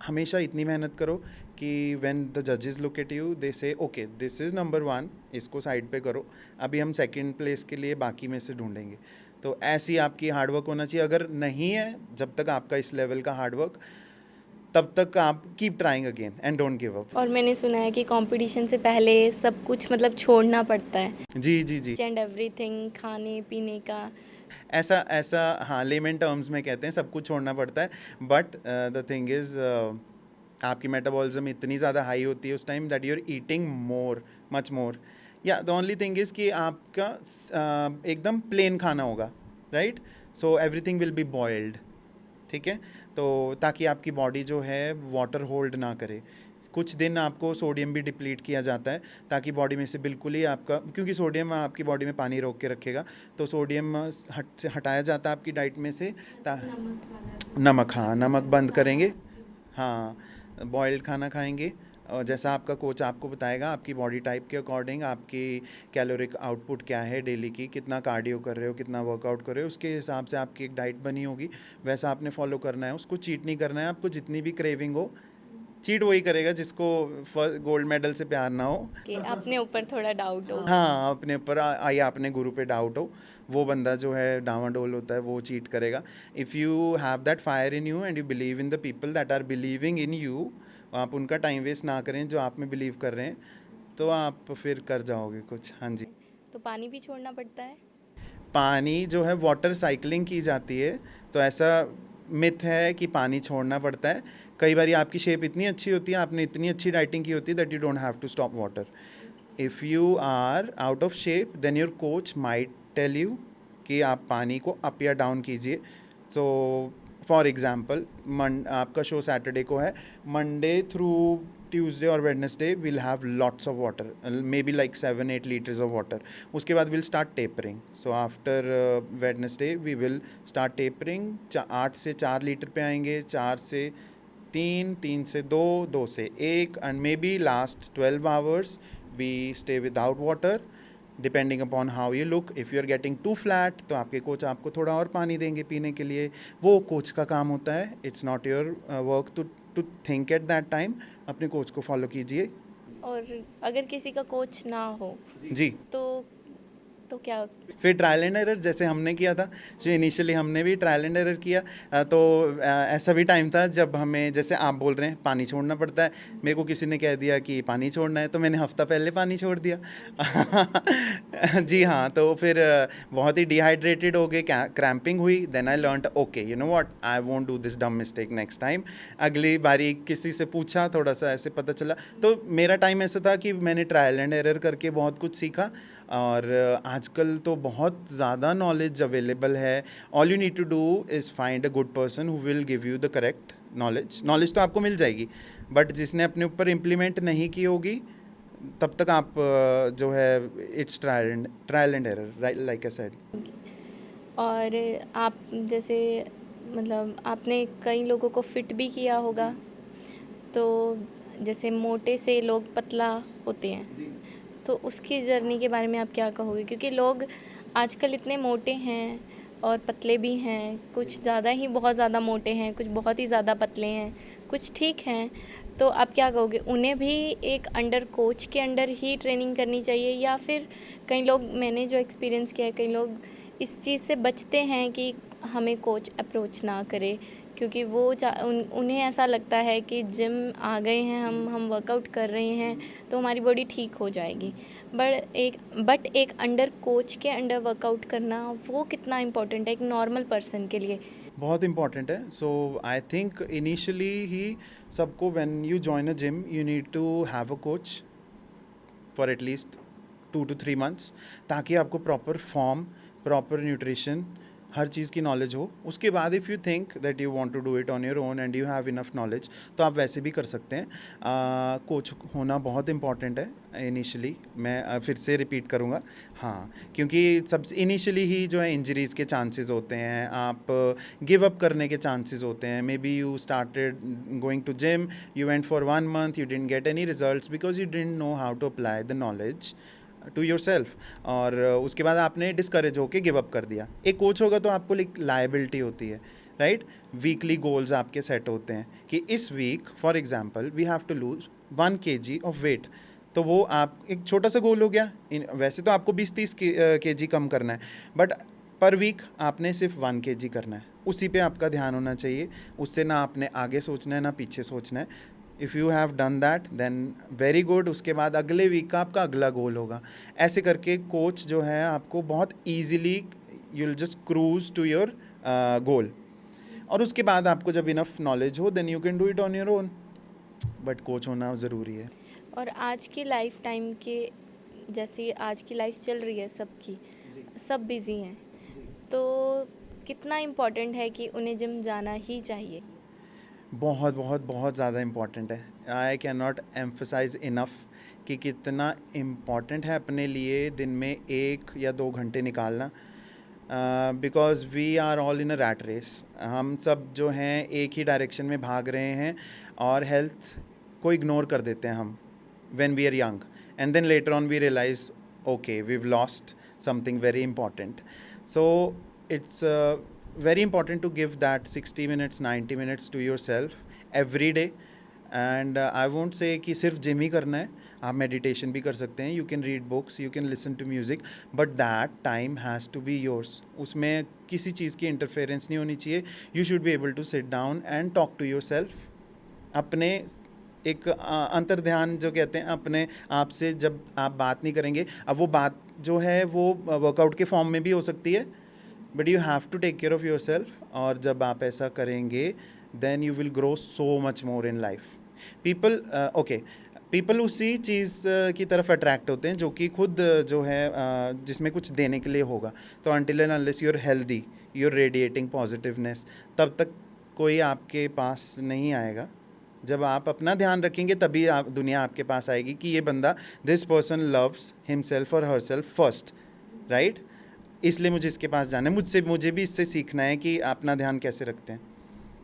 हमेशा इतनी मेहनत करो कि व्हेन द जजेस look at you they say okay this is number one, इसको साइड पे करो, अभी हम सेकंड प्लेस के लिए बाकी में से ढूंढेंगे। तो ऐसी आपकी हार्डवर्क होना चाहिए। अगर नहीं है जब तक आपका इस लेवल का हार्डवर्क, तब तक आप keep trying again and don't give up. और मैंने सुना है कि कंपटीशन से पहले सब कुछ मतलब छोड़ना पड़ता है, जी जी जी। एंड एवरीथिंग, खाने पीने का। ऐसा ऐसा हाँ, लेमन टर्म्स में कहते हैं सब कुछ छोड़ना पड़ता है। बट द थिंग इज़ आपकी मेटाबॉलिज्म इतनी ज़्यादा हाई होती है उस time that you are eating more, much more. या द ओनली थिंग इज़ कि आपका एकदम प्लेन खाना होगा, right. So everything will be boiled, ठीक है। तो ताकि आपकी बॉडी जो है वाटर होल्ड ना करे। कुछ दिन आपको सोडियम भी डिप्लीट किया जाता है ताकि बॉडी में से बिल्कुल ही आपका, क्योंकि सोडियम आपकी बॉडी में पानी रोक के रखेगा, तो सोडियम हटाया जाता है आपकी डाइट में से। नमक, हाँ नमक बंद करेंगे। हाँ, बॉइल्ड खाना खाएंगे, और जैसा आपका कोच आपको बताएगा आपकी बॉडी टाइप के अकॉर्डिंग आपकी कैलोरिक आउटपुट क्या है डेली की, कितना कार्डियो कर रहे हो, कितना वर्कआउट कर रहे हो, उसके हिसाब से आपकी एक डाइट बनी होगी, वैसा आपने फॉलो करना है। उसको चीट नहीं करना है आपको। जितनी भी क्रेविंग हो, चीट वही करेगा जिसको गोल्ड मेडल से प्यार ना हो। कि अपने ऊपर थोड़ा डाउट हो। हाँ, अपने ऊपर या अपने गुरु पे डाउट हो, वो बंदा जो है डावाडोल होता है, वो चीट करेगा। If you have that fire in you and you believe in the people that are believing in you, आप उनका टाइम वेस्ट ना करें जो आप में बिलीव कर रहे हैं, तो आप फिर कर जाओगे कुछ। हाँ जी। तो पानी भी छोड़ना पड़ता है। पानी जो है वाटर साइकिलिंग की जाती है, तो ऐसा मिथ है कि पानी छोड़ना पड़ता है। कई बार आपकी शेप इतनी अच्छी होती है, आपने इतनी अच्छी डाइटिंग की होती है that you don't have to stop water. If you are out of shape then your coach might tell you कि आप पानी को अप या डाउन कीजिए। सो फॉर एग्जांपल आपका शो सैटरडे को है, मंडे थ्रू ट्यूसडे और Wednesday will have lots of water, maybe like 7-8 litres of water. उसके बाद will start tapering. So after Wednesday we will start tapering, 8 से 4 litre पे आएंगे, 4 से 3, 3 से 2, 2 से 1, and maybe last 12 hours we stay without water depending upon how you look. If you are getting too flat तो आपके coach आपको थोड़ा और पानी देंगे पीने के लिए, वो कोच का काम होता है। It's not your work to think at that time. अपने कोच को फॉलो कीजिए। और अगर किसी का कोच ना हो जी, तो क्या? फिर ट्रायल एंड एरर जैसे हमने किया था। जो इनिशियली हमने भी ट्रायल एंड एरर किया। तो ऐसा भी टाइम था जब हमें, जैसे आप बोल रहे हैं पानी छोड़ना पड़ता है, मेरे को किसी ने कह दिया कि पानी छोड़ना है, तो मैंने हफ्ता पहले पानी छोड़ दिया। जी हाँ, तो फिर बहुत ही डिहाइड्रेटेड हो गए, क्रैम्पिंग हुई। Then I learned okay you know what, I won't do this dumb mistake next time. अगली बारी किसी से पूछा, थोड़ा सा ऐसे पता चला। तो मेरा टाइम ऐसा था कि मैंने ट्रायल एंड एरर करके बहुत कुछ सीखा। और आजकल तो बहुत ज़्यादा नॉलेज अवेलेबल है। All you need to do is find a good person who will give you the correct knowledge. Knowledge तो आपको मिल जाएगी, बट जिसने अपने ऊपर इम्प्लीमेंट नहीं की होगी, तब तक आप जो है it's trial and error, like I said. और आप जैसे मतलब आपने कई लोगों को फिट भी किया होगा, तो जैसे मोटे से लोग पतला होते हैं, तो उसकी जर्नी के बारे में आप क्या कहोगे? क्योंकि लोग आजकल इतने मोटे हैं, और पतले भी हैं, कुछ ज़्यादा ही बहुत ज़्यादा मोटे हैं, कुछ बहुत ही ज़्यादा पतले हैं, कुछ ठीक हैं। तो आप क्या कहोगे, उन्हें भी एक अंडर कोच के अंडर ही ट्रेनिंग करनी चाहिए, या फिर कई लोग, मैंने जो एक्सपीरियंस किया है, कई लोग इस चीज़ से बचते हैं कि हमें कोच अप्रोच ना करे, क्योंकि उन्हें ऐसा लगता है कि जिम आ गए हैं, हम वर्कआउट कर रहे हैं तो हमारी बॉडी ठीक हो जाएगी। बट एक अंडर कोच के अंडर वर्कआउट करना, वो कितना इम्पोर्टेंट है एक नॉर्मल पर्सन के लिए? बहुत इंपॉर्टेंट है. सो आई थिंक इनिशियली ही सबको when you join a gym you need to have a coach for at least 2 to 3 months, ताकि आपको प्रॉपर फॉर्म, प्रॉपर न्यूट्रिशन, हर चीज़ की नॉलेज हो. उसके बाद if you think that you want to do it on your own and you have enough knowledge, तो आप वैसे भी कर सकते हैं. कोच होना बहुत इंपॉर्टेंट है इनिशियली. मैं फिर से रिपीट करूँगा, हाँ, क्योंकि सबसे इनिशियली ही जो है इंजरीज़ के चांसेस होते हैं, आप गिव अप करने के चांसेस होते हैं. Maybe you started going to gym, you went for 1 month, you didn't get any results because you didn't know how to apply the knowledge to yourself. और उसके बाद आपने discourage होके give up कर दिया. एक coach होगा तो आपको एक लाइबिलिटी होती है, राइट. वीकली गोल्स आपके सेट होते हैं कि इस week for example we have to lose 1 kg of weight. तो वो आप एक छोटा सा गोल हो गया. वैसे तो आपको 20-30 kg कम करना है, बट पर वीक आपने सिर्फ 1 kg करना है. उसी पे आपका ध्यान होना चाहिए. उससे ना आपने आगे सोचना है ना पीछे सोचना है. If you have done that then very good. उसके बाद अगले वीक का आपका अगला गोल होगा. ऐसे करके कोच जो है आपको बहुत easily you will just cruise to your goal. और उसके बाद आपको जब इनफ नॉलेज हो then you can do it on your own, but coach होना ज़रूरी है. और आज की लाइफ टाइम के, जैसे आज की लाइफ चल रही है सबकी, सब बिज़ी हैं, तो कितना इम्पोर्टेंट है कि उन्हें जिम जाना ही चाहिए? बहुत बहुत बहुत ज़्यादा इम्पॉर्टेंट है. I can not emphasise enough कि कितना इम्पॉर्टेंट है अपने लिए दिन में 1 या 2 घंटे निकालना. Because we are all in a rat race. हम सब जो हैं एक ही डायरेक्शन में भाग रहे हैं और हेल्थ को इग्नोर कर देते हैं हम when we are young, and then later on we realize okay, we've lost something very important. So it's very important to give that 60 minutes 90 minutes to yourself every day. And I won't say कि सिर्फ gym ही करना है. आप meditation भी कर सकते हैं, you can read books, you can listen to music, but that time has to be yours. उसमें किसी चीज़ की इंटरफेरेंस नहीं होनी चाहिए. You should be able to sit down and talk to yourself. अपने एक अंतर्ध्यान जो कहते हैं, अपने आप से जब आप बात नहीं करेंगे, अब वो बात जो है वो वर्कआउट के फॉर्म में भी हो सकती है, but you have to take care of yourself. और जब आप ऐसा करेंगे then you will grow so much more in life. People people उसी चीज़ की तरफ अट्रैक्ट होते हैं जो कि खुद जो है जिसमें कुछ देने के लिए होगा. तो until and unless you are healthy, you are radiating positiveness, तब तक कोई आपके पास नहीं आएगा. जब आप अपना ध्यान रखेंगे तभी आप दुनिया आपके पास आएगी कि ये बंदा, दिस पर्सन लव्स हिमसेल्फ और हर सेल्फ फर्स्ट, राइट. इसलिए मुझे इसके पास जाना है. मुझे भी इससे सीखना है कि अपना ध्यान कैसे रखते हैं.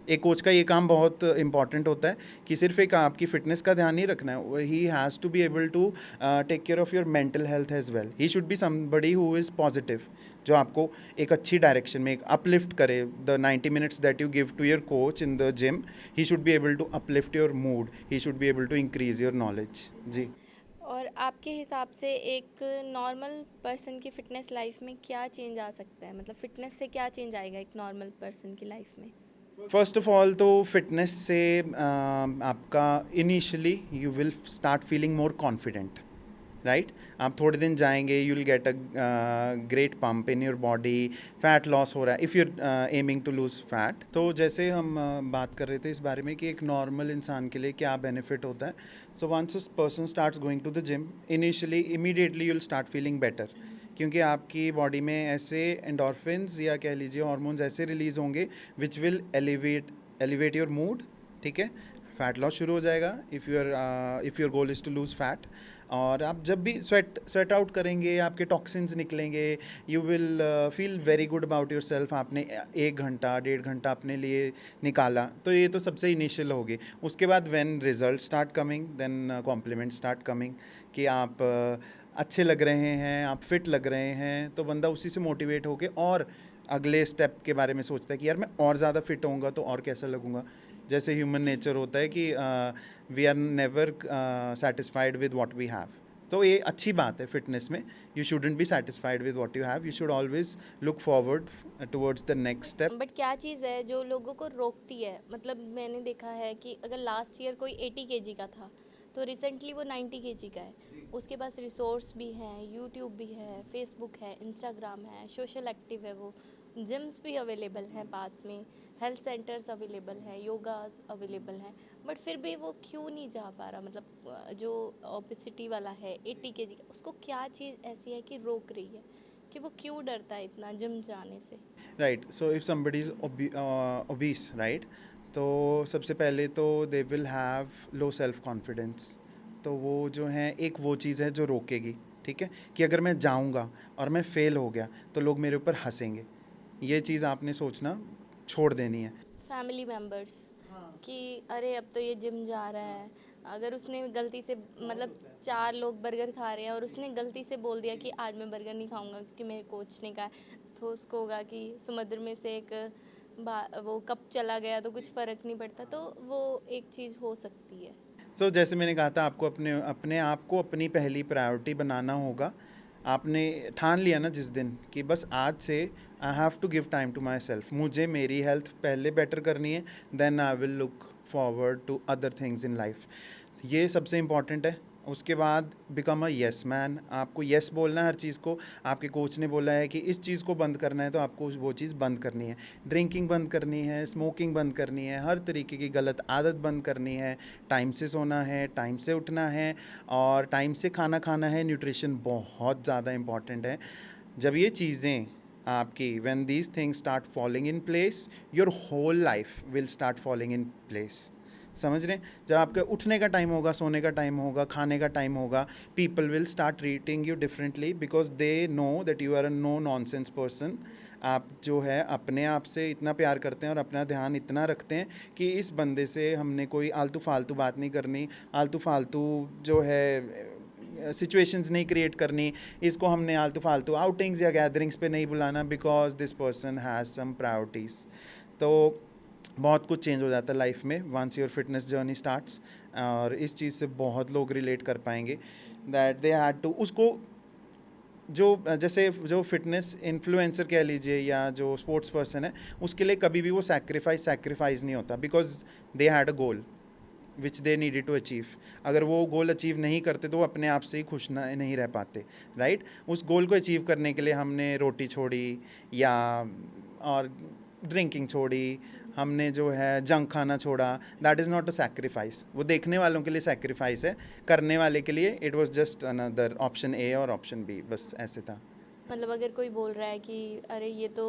एक कोच का ये काम बहुत इंपॉर्टेंट होता है कि सिर्फ एक आपकी फिटनेस का ध्यान नहीं रखना है. He has to be able to take care of your mental health as well. He should be somebody who is positive, जो आपको एक अच्छी डायरेक्शन में एक अपलिफ्ट करे. The 90 minutes that you give to your coach in the gym, he should be able to uplift your mood, he should be able to increase your knowledge. जी. और आपके हिसाब से एक नॉर्मल पर्सन की फ़िटनेस लाइफ में क्या change आ सकता है? मतलब फ़िटनेस से क्या चेंज आएगा एक नॉर्मल पर्सन की लाइफ में? फर्स्ट ऑफ ऑल तो फिटनेस से आपका initially you will start feeling more confident, right. आप थोड़े दिन जाएंगे, you will get a great pump in your body. Fat loss हो रहा है if you aiming to lose fat. तो जैसे हम बात कर रहे थे इस बारे में कि एक नॉर्मल इंसान के लिए क्या बेनिफिट होता है. So once a person starts going to the gym, initially immediately you will start feeling better, क्योंकि आपकी बॉडी में ऐसे एंडोर्फिन्स या कह लीजिए हार्मोन्स ऐसे रिलीज़ होंगे which will elevate your mood. ठीक है. फैट लॉस शुरू हो जाएगा if your goal is to lose fat. और आप जब भी स्वेट आउट करेंगे, आपके टॉक्सिन्स निकलेंगे, you will feel very good about your self. आपने 1 घंटा 1.5 घंटा अपने लिए निकाला, तो ये तो सबसे इनिशियल होगी. उसके बाद when result start coming then compliment start coming कि आप अच्छे लग रहे हैं, आप फिट लग रहे हैं, तो बंदा उसी से मोटिवेट होके और अगले स्टेप के बारे में सोचता है कि यार मैं और ज़्यादा फिट होऊंगा तो और कैसा लगूंगा। जैसे ह्यूमन नेचर होता है कि we are never satisfied with what we have. तो ये अच्छी बात है फिटनेस में, you shouldn't be satisfied with what you have, you should always look forward towards the next step. But क्या चीज़ है जो लोगों को रोकती है? मतलब मैंने देखा है कि अगर लास्ट ईयर कोई 80 केजी का था तो रिसेंटली वो 90 केजी का है। उसके पास रिसोर्स भी हैं, यूट्यूब भी है, फेसबुक है, इंस्टाग्राम है, सोशल एक्टिव है, वो जिम्स भी अवेलेबल हैं पास में, हेल्थ सेंटर्स अवेलेबल हैं, योगास अवेलेबल हैं, बट फिर भी वो क्यों नहीं जा पा रहा? मतलब जो ओबेसिटी वाला है 80 केजी का, उसको क्या चीज़ ऐसी है कि रोक रही है कि वो क्यों डरता है इतना जिम जाने से? Right, so if somebody is obese, right, तो सबसे पहले तो they will have low self confidence. तो वो जो है एक वो चीज़ है जो रोकेगी, ठीक है, कि अगर मैं जाऊंगा और मैं फेल हो गया तो लोग मेरे ऊपर हंसेंगे। ये चीज़ आपने सोचना छोड़ देनी है। फैमिली मेम्बर्स कि अरे अब तो ये जिम जा रहा है, अगर उसने गलती से मतलब 4 लोग बर्गर खा रहे हैं और उसने गलती से बोल दिया कि आज मैं बर्गर नहीं खाऊंगा क्योंकि मेरे कोच ने कहा, तो उसको होगा कि समुद्र में से एक वो कप चला गया तो कुछ फ़र्क नहीं पड़ता, तो वो एक चीज़ हो सकती है। सो जैसे मैंने कहा था, आपको अपने अपने आप को अपनी पहली प्रायोरिटी बनाना होगा। आपने ठान लिया ना जिस दिन कि बस आज से I have to give time to myself, मुझे मेरी हेल्थ पहले बेटर करनी है, then I will look forward to other things in life. ये सबसे इम्पॉर्टेंट है। उसके बाद बिकम अ येस मैन, आपको येस बोलना है हर चीज़ को। आपके कोच ने बोला है कि इस चीज़ को बंद करना है तो आपको वो चीज़ बंद करनी है। ड्रिंकिंग बंद करनी है, स्मोकिंग बंद करनी है, हर तरीके की गलत आदत बंद करनी है। टाइम से सोना है, टाइम से उठना है और टाइम से खाना खाना है। न्यूट्रिशन बहुत ज़्यादा इम्पॉर्टेंट है। जब ये चीज़ें आपकी when these things start falling in place, your whole life will start falling in place. समझ रहे हैं? जब आपका उठने का टाइम होगा, सोने का टाइम होगा, खाने का टाइम होगा, people will start treating you differently because they know that you are a no nonsense person. आप जो है अपने आप से इतना प्यार करते हैं और अपना ध्यान इतना रखते हैं कि इस बंदे से हमने कोई आलतू फालतू बात नहीं करनी, आलतू फालतू जो है सिचुएशंस नहीं क्रिएट करनी, इसको हमने आलतू फालतू आउटिंग्स या गैदरिंग्स पे नहीं बुलाना because this person has some priorities. तो बहुत कुछ चेंज हो जाता है लाइफ में once your fitness journey starts. और इस चीज़ से बहुत लोग रिलेट कर पाएंगे दैट दे हैड टू उसको जो जैसे जो फिटनेस इन्फ्लुएंसर कह लीजिए या जो स्पोर्ट्स पर्सन है, उसके लिए कभी भी वो सैक्रिफाइस नहीं होता because they had a goal which they needed to achieve. अगर वो गोल अचीव नहीं करते तो वो अपने आप से ही खुश नहीं रह पाते, राइट। उस गोल को अचीव करने के लिए हमने रोटी छोड़ी या और ड्रिंकिंग छोड़ी, हमने जो है जंक खाना छोड़ा, that is not a sacrifice. वो देखने वालों के लिए सैक्रिफाइस है, करने वाले के लिए it was just another option A और ऑप्शन बी, बस ऐसे था। मतलब अगर कोई बोल रहा है कि अरे ये तो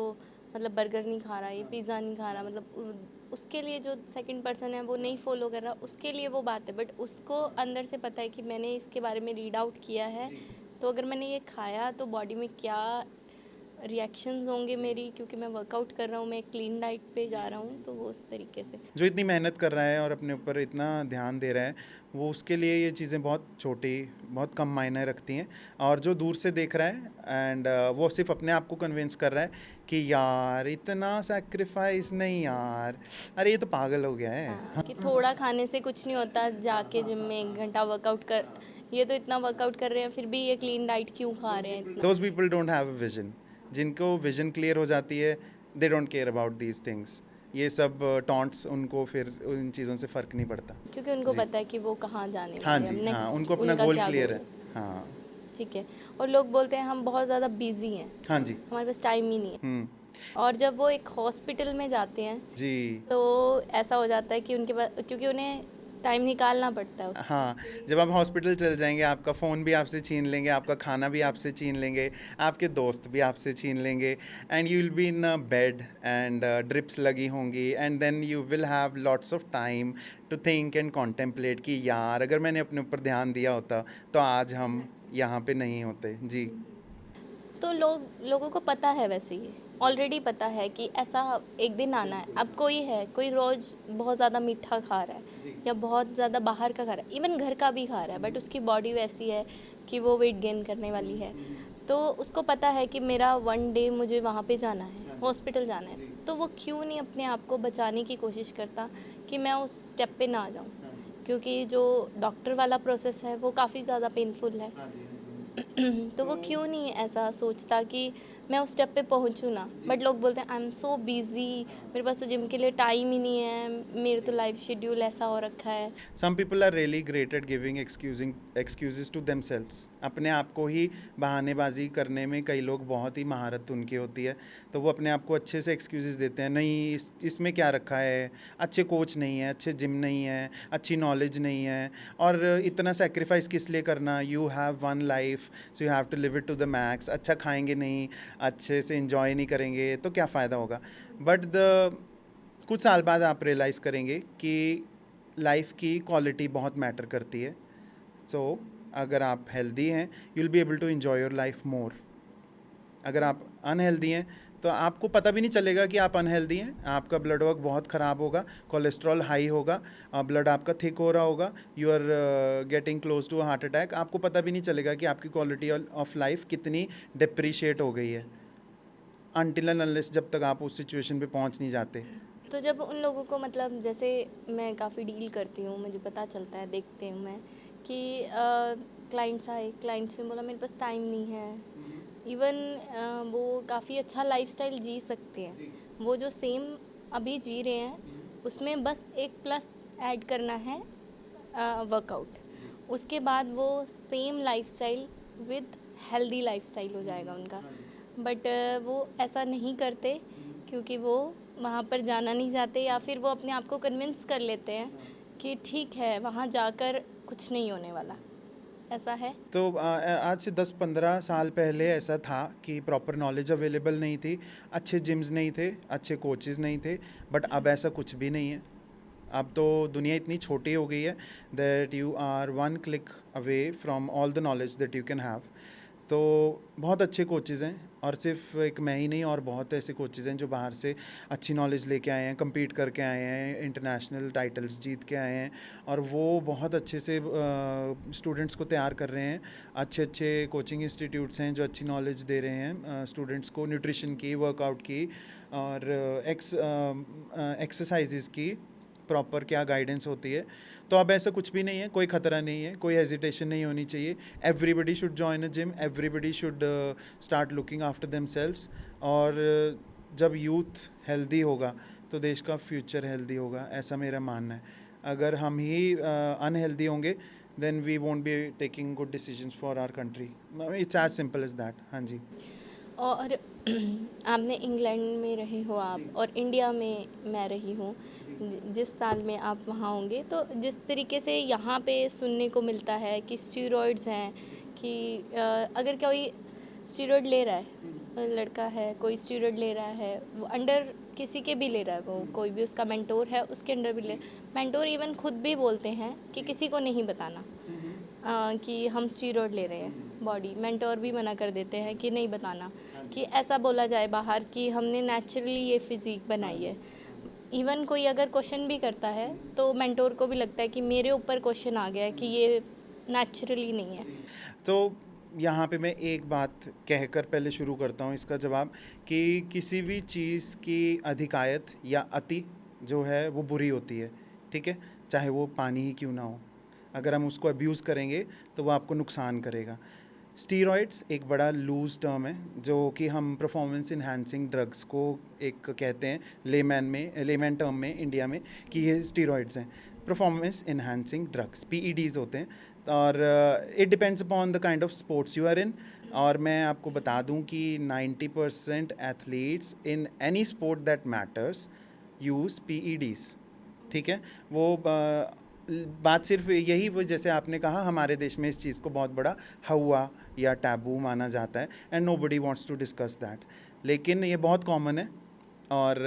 मतलब बर्गर नहीं खा रहा, ये पिज़्ज़ा नहीं खा रहा, मतलब उसके लिए जो सेकंड पर्सन है वो नहीं फॉलो कर रहा, उसके लिए वो बात है, बट उसको अंदर से पता है कि मैंने इसके बारे में रीड आउट किया है, तो अगर मैंने ये खाया तो बॉडी में क्या रिएक्शंस होंगे मेरी, क्योंकि मैं वर्कआउट कर रहा हूँ, मैं क्लीन डाइट पे जा रहा हूँ, तो वो उस तरीके से। जो इतनी मेहनत कर रहा है और अपने ऊपर इतना ध्यान दे रहा है, वो उसके लिए ये चीज़ें बहुत छोटी, बहुत कम मायने रखती हैं। और जो दूर से देख रहा है एंड वो सिर्फ अपने आप को कन्विंस कर रहा है कि यार इतना सैक्रिफाइस नहीं यार, अरे ये तो पागल हो गया है। हाँ, कि थोड़ा खाने से कुछ नहीं होता, जाके जिम में 1 घंटा वर्कआउट कर, ये तो इतना वर्कआउट कर रहे हैं फिर भी ये क्लीन डाइट क्यों खा रहे हैं इतना? Those people don't have a vision. जिनको विजन क्लियर हो जाती है, they don't care about these things. ये सब टॉन्ट्स उनको फिर उन चीज़ों से फ़र्क नहीं पड़ता। क्योंकि उनको जी। पता है कि वो कहाँ जाने हाँ वाले हैं, जी, अब हाँ, नेक्स्ट उनको अपना उनका गोल क्या क्लियर गोल है। है। हाँ। ठीक है। और लोग बोलते हैं हम बहुत ज़्यादा बिजी हैं, हाँ जी। हमारे पास टाइम ही नहीं है, और जब वो एक हॉस्पिटल में जाते हैं जी। तो ऐसा हो जाता है कि उनके पास, क्योंकि उन्हें टाइम निकालना पड़ता है हाँ, जब आप हॉस्पिटल चल जाएंगे, आपका फ़ोन भी आपसे छीन लेंगे, आपका खाना भी आपसे छीन लेंगे, आपके दोस्त भी आपसे छीन लेंगे, and you will be in a bed and drips लगी होंगी, and then you will have lots of time to think and contemplate कि यार अगर मैंने अपने ऊपर ध्यान दिया होता तो आज हम यहाँ पे नहीं होते। जी। तो लोगों को पता है, वैसे ही ऑलरेडी पता है कि ऐसा एक दिन आना है। अब कोई रोज़ बहुत ज़्यादा मीठा खा रहा है या बहुत ज़्यादा बाहर का खा रहा है, इवन घर का भी खा रहा है, बट उसकी बॉडी वैसी है कि वो वेट गेन करने वाली है, तो उसको पता है कि मेरा 1 डे मुझे वहाँ पे जाना है हॉस्पिटल जाना है, तो वो क्यों नहीं अपने आप को बचाने की कोशिश करता कि मैं उस स्टेप पे ना जाऊँ, क्योंकि जो डॉक्टर वाला प्रोसेस है वो काफ़ी ज़्यादा पेनफुल है। तो वो क्यों नहीं ऐसा सोचता कि मैं उस स्टेप पे पहुंचूं ना, बट लोग बोलते हैं आई एम सो बिजी, मेरे पास तो जिम के लिए टाइम ही नहीं है, मेरे तो लाइफ शेड्यूल ऐसा हो रखा है। Some people are really great at giving excuses to themselves. अपने आप को ही बहानेबाजी करने में कई लोग बहुत ही महारत उनकी होती है, तो वो अपने आप को अच्छे से एक्सक्यूजेस देते हैं, नहीं इसमें क्या रखा है, अच्छे कोच नहीं है, अच्छे जिम नहीं है, अच्छी नॉलेज नहीं है, और इतना सेक्रीफाइस किस लिए करना, you have one life so you have to live it to the max. अच्छा खाएंगे नहीं, अच्छे से इंजॉय नहीं करेंगे तो क्या फ़ायदा होगा। बट द कुछ साल बाद आप रियलाइज़ करेंगे कि लाइफ की क्वालिटी बहुत मैटर करती है। सो अगर आप हेल्दी हैं, you will be able to enjoy your life more. अगर आप अनहेल्दी हैं तो आपको पता भी नहीं चलेगा कि आप अनहेल्दी हैं, आपका ब्लड वर्क बहुत ख़राब होगा, कोलेस्ट्रॉल हाई होगा, ब्लड आपका थिक हो रहा होगा, you are getting close to heart attack. आपको पता भी नहीं चलेगा कि आपकी क्वालिटी ऑफ लाइफ कितनी डिप्रिशिएट हो गई है, अनटिल एंड अनलेस जब तक आप उस सिचुएशन पे पहुंच नहीं जाते। तो जब उन लोगों को, मतलब जैसे मैं काफ़ी डील करती हूँ, मुझे पता चलता है, देखते हूँ मैं कि क्लाइंट्स आए, क्लाइंट्स ने बोला मेरे पास टाइम नहीं है। इवन वो काफ़ी अच्छा लाइफस्टाइल जी सकते हैं, वो जो सेम अभी जी रहे हैं उसमें बस एक प्लस ऐड करना है, वर्कआउट। उसके बाद वो same lifestyle with healthy lifestyle हो जाएगा उनका। बट वो ऐसा नहीं करते क्योंकि वो वहाँ पर जाना नहीं चाहते, या फिर वो अपने आप को कन्विंस कर लेते हैं कि ठीक है वहाँ जाकर कुछ नहीं होने वाला। ऐसा है। तो आज से 10-15 साल पहले ऐसा था कि प्रॉपर नॉलेज अवेलेबल नहीं थी, अच्छे जिम्स नहीं थे, अच्छे कोचेज़ नहीं थे, बट अब ऐसा कुछ भी नहीं है। अब तो दुनिया इतनी छोटी हो गई है that you are one click away from all the knowledge that you can have. तो बहुत अच्छे कोचेज़ हैं, और सिर्फ एक मैं ही नहीं, और बहुत ऐसे कोचेज़ हैं जो बाहर से अच्छी नॉलेज लेके आए हैं, compete करके आए हैं, इंटरनेशनल टाइटल्स जीत के आए हैं, और वो बहुत अच्छे से स्टूडेंट्स को तैयार कर रहे हैं। अच्छे अच्छे कोचिंग इंस्टीट्यूट्स हैं जो अच्छी नॉलेज दे रहे हैं स्टूडेंट्स को, न्यूट्रिशन की, वर्कआउट की, और एक्सरसाइजेज़ की प्रॉपर क्या गाइडेंस होती है। तो अब ऐसा कुछ भी नहीं है, कोई ख़तरा नहीं है, कोई हेजिटेशन नहीं होनी चाहिए। Everybody should join a gym, everybody should start looking after themselves. और जब यूथ हेल्दी होगा तो देश का फ्यूचर हेल्दी होगा, ऐसा मेरा मानना है। अगर हम ही अनहेल्दी होंगे then we won't be taking good decisions for our country. It's as simple as that. हाँ जी। और आपने इंग्लैंड में रहे हो आप, और इंडिया में मैं रही हूँ। जिस साल में आप वहाँ होंगे, तो जिस तरीके से यहाँ पे सुनने को मिलता है कि स्टीरॉयड्स हैं, कि अगर कोई स्टीरॉयड ले रहा है, लड़का है कोई स्टीरॉयड ले रहा है, वो अंडर किसी के भी ले रहा है, वो कोई भी उसका मेंटोर है उसके अंडर भी ले, मेंटोर इवन खुद भी बोलते हैं कि किसी को नहीं बताना कि हम स्टीरॉयड ले रहे हैं। बॉडी मेंटोर भी मना कर देते हैं कि नहीं बताना, कि ऐसा बोला जाए बाहर कि हमने नेचुरली ये फिज़िक बनाई है। इवन कोई अगर क्वेश्चन भी करता है तो मेंटोर को भी लगता है कि मेरे ऊपर क्वेश्चन आ गया है कि ये नेचुरली नहीं है। तो यहाँ पे मैं एक बात कहकर पहले शुरू करता हूँ इसका जवाब, कि किसी भी चीज़ की अधिकायत या अति जो है वो बुरी होती है, ठीक है, चाहे वो पानी ही क्यों ना हो। अगर हम उसको अब्यूज़ करेंगे तो वो आपको नुकसान करेगा। स्टीरॉइड्स एक बड़ा लूज टर्म है जो कि हम परफॉर्मेंस इन्हांसिंग ड्रग्स को एक कहते हैं लेमैन टर्म में इंडिया में, कि ये स्टीरॉइड्स हैं, परफॉर्मेंस इन्हांसिंग ड्रग्स, पीईडीज़ होते हैं। और it depends upon the kind of sports you are in. और मैं आपको बता दूं कि 90% athletes in any sport that matters use PEDs, ठीक है। वो बात सिर्फ यही, वो जैसे आपने कहा हमारे देश में इस चीज़ को बहुत बड़ा हवा या टैबू माना जाता है, and nobody wants to discuss that, लेकिन ये बहुत कॉमन है। और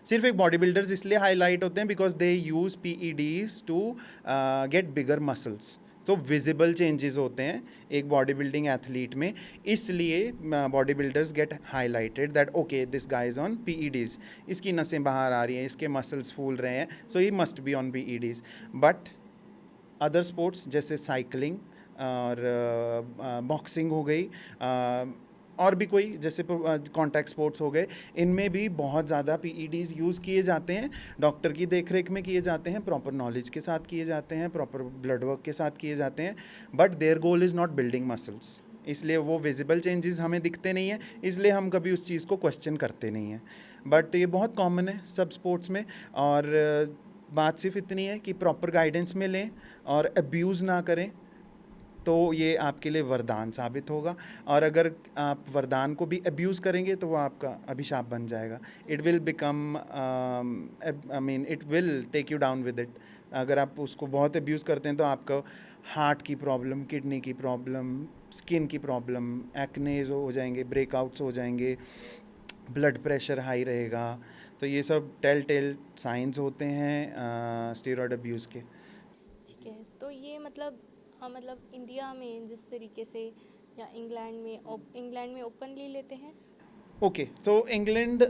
सिर्फ एक बॉडी बिल्डर्स इसलिए हाईलाइट होते हैं because they use PEDs to get bigger muscles. तो विजिबल चेंजेस होते हैं एक बॉडी बिल्डिंग एथलीट में, इसलिए body builders get highlighted that okay this guy is on PEDs, इसकी नसें बाहर आ रही हैं, इसके मसल्स फूल रहे हैं, so he must be on PEDs. But other sports जैसे साइकिलिंग और बॉक्सिंग हो गई, और भी कोई जैसे कॉन्टैक्ट स्पोर्ट्स हो गए, इनमें भी बहुत ज़्यादा पीईडीज़ यूज़ किए जाते हैं, डॉक्टर की देखरेख में किए जाते हैं, प्रॉपर नॉलेज के साथ किए जाते हैं, प्रॉपर ब्लड वर्क के साथ किए जाते हैं, but there goal is not building muscles, इसलिए वो विजिबल चेंजेस हमें दिखते नहीं हैं, इसलिए हम कभी उस चीज़ को क्वेश्चन करते नहीं हैं। बट ये बहुत कॉमन है सब स्पोर्ट्स में, और बात सिर्फ इतनी है कि प्रॉपर गाइडेंस में लें और अब्यूज़ ना करें, तो ये आपके लिए वरदान साबित होगा। और अगर आप वरदान को भी अब्यूज़ करेंगे तो वो आपका अभिशाप बन जाएगा। It will become, I mean it will take you down with it. अगर आप उसको बहुत अब्यूज़ करते हैं तो आपका हार्ट की प्रॉब्लम, किडनी की प्रॉब्लम, स्किन की प्रॉब्लम, एक्नेज हो जाएंगे, ब्रेकआउट्स हो जाएंगे, ब्लड प्रेशर हाई रहेगा। तो ये सब टेल साइंस होते हैं स्टेरॉयड अब्यूज़ के। ठीक है, तो ये मतलब मतलब इंडिया में जिस तरीके से या इंग्लैंड में ओपनली लेते हैं। ओके, so England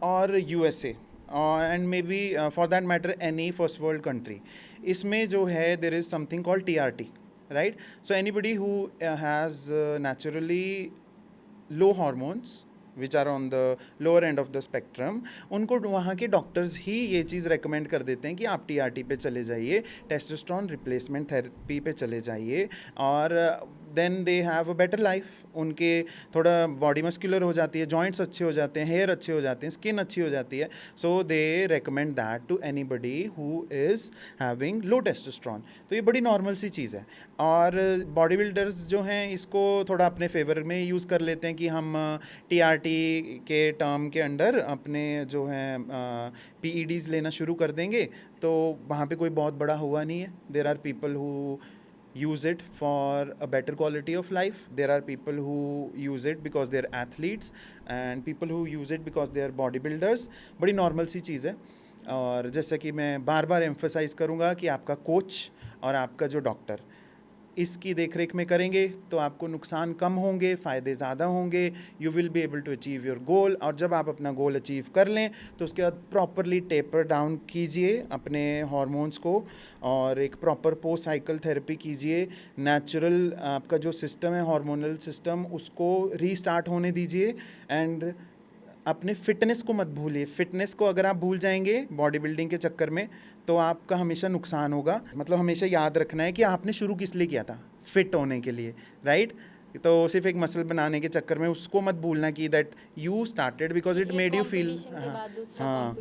और USA and maybe for that matter any first world country, इसमें जो है there is something called TRT, right? So anybody who has naturally low hormones which are on the lower end of the spectrum, उनको वहाँ के doctors ही ये चीज़ recommend कर देते हैं कि आप टीआरटी पे चले जाइए, टेस्टोस्टेरोन रिप्लेसमेंट थेरेपी पे चले जाइए, और then they have a better life. उनके थोड़ा बॉडी मस्कुलर हो जाती है, जॉइंट्स अच्छे हो जाते हैं, हेयर अच्छे हो जाते हैं, स्किन अच्छी हो जाती है। So they recommend that to anybody who is having low testosterone. तो ये बड़ी नॉर्मल सी चीज़ है, और बॉडी बिल्डर्स जो हैं इसको थोड़ा अपने फेवर में यूज़ कर लेते हैं कि हम टीआरटी के टर्म के अंडर अपने जो हैं पीईडीज़ लेना शुरू कर देंगे, तो वहाँ पे कोई बहुत बड़ा हुआ नहीं है। There are people who use it for a better quality of life. There are people who use it because they're athletes, and people who use it because they are bodybuilders. बड़ी नॉर्मल सी चीज़ है, और जैसा कि मैं बार बार emphasise करूँगा कि आपका coach और आपका जो डॉक्टर इसकी देखरेख में करेंगे तो आपको नुकसान कम होंगे, फ़ायदे ज़्यादा होंगे, you will be able to achieve your goal. और जब आप अपना गोल अचीव कर लें तो उसके बाद प्रॉपरली टेपर डाउन कीजिए अपने हार्मोन्स को, और एक प्रॉपर पोस्ट साइकिल थेरेपी कीजिए। नेचुरल आपका जो सिस्टम है, हार्मोनल सिस्टम, उसको रीस्टार्ट होने दीजिए। एंड अपने फिटनेस को मत भूलिए। फिटनेस को अगर आप भूल जाएंगे बॉडी बिल्डिंग के चक्कर में तो आपका हमेशा नुकसान होगा। मतलब हमेशा याद रखना है कि आपने शुरू किस लिए किया था, फिट होने के लिए, राइट? तो सिर्फ एक मसल बनाने के चक्कर में उसको मत भूलना कि that you started because it made you feel, हाँ,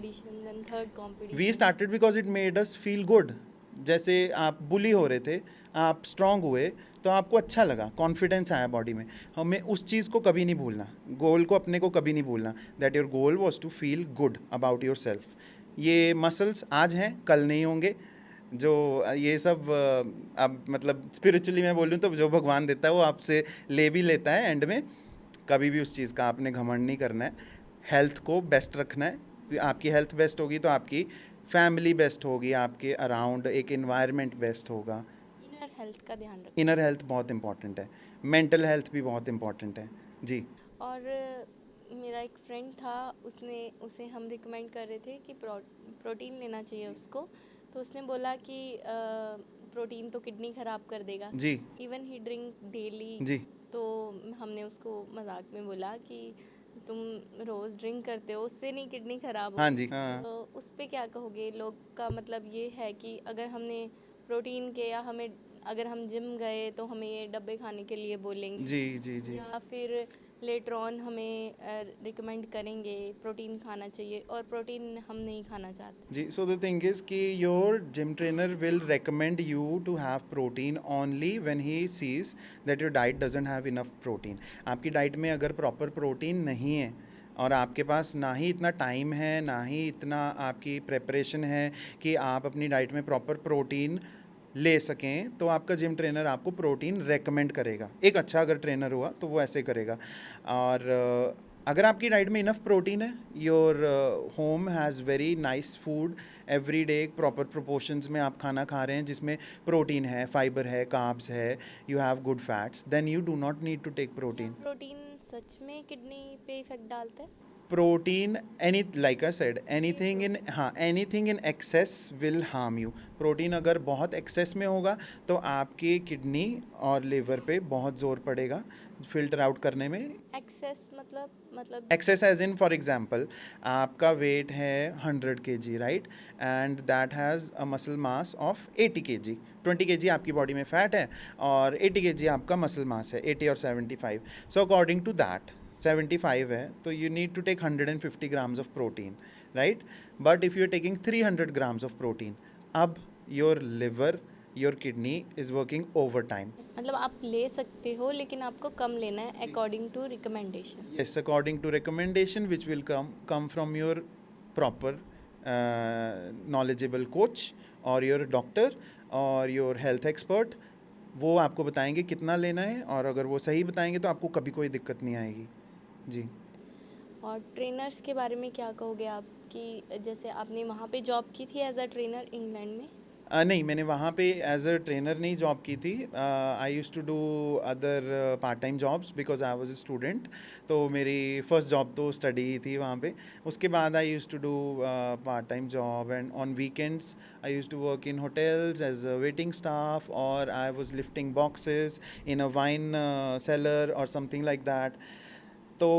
we started because it made us feel good. जैसे आप बुली हो रहे थे, आप स्ट्रांग हुए तो आपको अच्छा लगा, कॉन्फिडेंस आया बॉडी में। हमें उस चीज़ को कभी नहीं भूलना, गोल को अपने को कभी नहीं भूलना, that your goal was to feel good about yourself. ये मसल्स आज हैं, कल नहीं होंगे। जो ये सब अब मतलब स्पिरिचुअली मैं बोलूँ तो जो भगवान देता है वो आपसे ले भी लेता है एंड में। कभी भी उस चीज़ का आपने घमंड नहीं करना है, हेल्थ को बेस्ट रखना है। आपकी हेल्थ बेस्ट होगी तो आपकी फैमिली बेस्ट होगी, आपके अराउंड एक इन्वायरमेंट बेस्ट होगा। इनर हेल्थ का ध्यान रखें। इनर हेल्थ बहुत इंपॉर्टेंट है, मेंटल हेल्थ भी बहुत इंपॉर्टेंट है जी। और मेरा एक फ्रेंड था, उसे हम रिकमेंड कर रहे थे कि प्रोटीन लेना चाहिए उसको, तो उसने बोला कि प्रोटीन तो किडनी ख़राब कर देगा जी इवन ही ड्रिंक डेली। जी। तो हमने उसको मजाक में बोला कि तुम रोज़ ड्रिंक करते हो, उससे नहीं किडनी ख़राब हाँ होगी। जी हाँ तो उस पर क्या कहोगे? लोग का मतलब ये है कि अगर हमने प्रोटीन के, या हमें अगर हम जिम गए तो हमें ये डब्बे खाने के लिए बोलेंगे, जी जी जी या फिर लेटर ऑन हमें रिकमेंड करेंगे प्रोटीन खाना चाहिए, और प्रोटीन हम नहीं खाना चाहते। जी। सो द थिंग इज कि your gym trainer will recommend you to have protein only when he sees that your diet doesn't have enough protein. आपकी डाइट में अगर प्रॉपर प्रोटीन नहीं है और आपके पास ना ही इतना टाइम है, ना ही इतना आपकी प्रेपरेशन है कि आप अपनी डाइट में प्रॉपर प्रोटीन ले सकें, तो आपका जिम ट्रेनर आपको प्रोटीन रेकमेंड करेगा। एक अच्छा अगर ट्रेनर हुआ तो वो ऐसे करेगा। और अगर आपकी डाइट में इनफ प्रोटीन है, your home has very nice food every day, proper proportions में आप खाना खा रहे हैं जिसमें प्रोटीन है, फाइबर है, कार्ब्स है, you have good fats, then you do not need to take protein. Protein सच में किडनी पे इफेक्ट डालता है? Protein any like I said anything in हाँ anything in excess will harm you. Protein अगर बहुत एक्सेस में होगा तो आपकी किडनी और लिवर पे बहुत ज़ोर पड़ेगा फिल्टर आउट करने में। एक्सेस मतलब excess as in for example आपका वेट है 100 kg right, and that has a muscle mass of 80 kg। 20 kg आपकी बॉडी में फैट है और 80 kg आपका मसल मास है, 80 और 75। सो अकॉर्डिंग टू दैट 75 है तो you need to take 150 grams of protein right. But if you are taking 300 grams of protein, अब your liver your kidney is working overtime. मतलब आप ले सकते हो लेकिन आपको कम लेना है according to recommendation. Yes, according to recommendation, which will come from your proper knowledgeable coach or your doctor or your health expert। वो आपको बताएंगे कितना लेना है, और अगर वो सही बताएंगे तो आपको कभी कोई दिक्कत नहीं आएगी जी। और ट्रेनर्स के बारे में क्या कहोगे आप कि जैसे आपने वहाँ पे जॉब की थी एज अ ट्रेनर इंग्लैंड में? नहीं, मैंने वहाँ पे एज अ ट्रेनर नहीं जॉब की थी। I use to do other part time jobs because I was a student. तो मेरी फर्स्ट जॉब तो स्टडी ही थी वहाँ पे। उसके बाद I use to do part time job, and on weekends I use to work in hotels as a waiting staff, और I was lifting boxes in a wine cellar और something like that. तो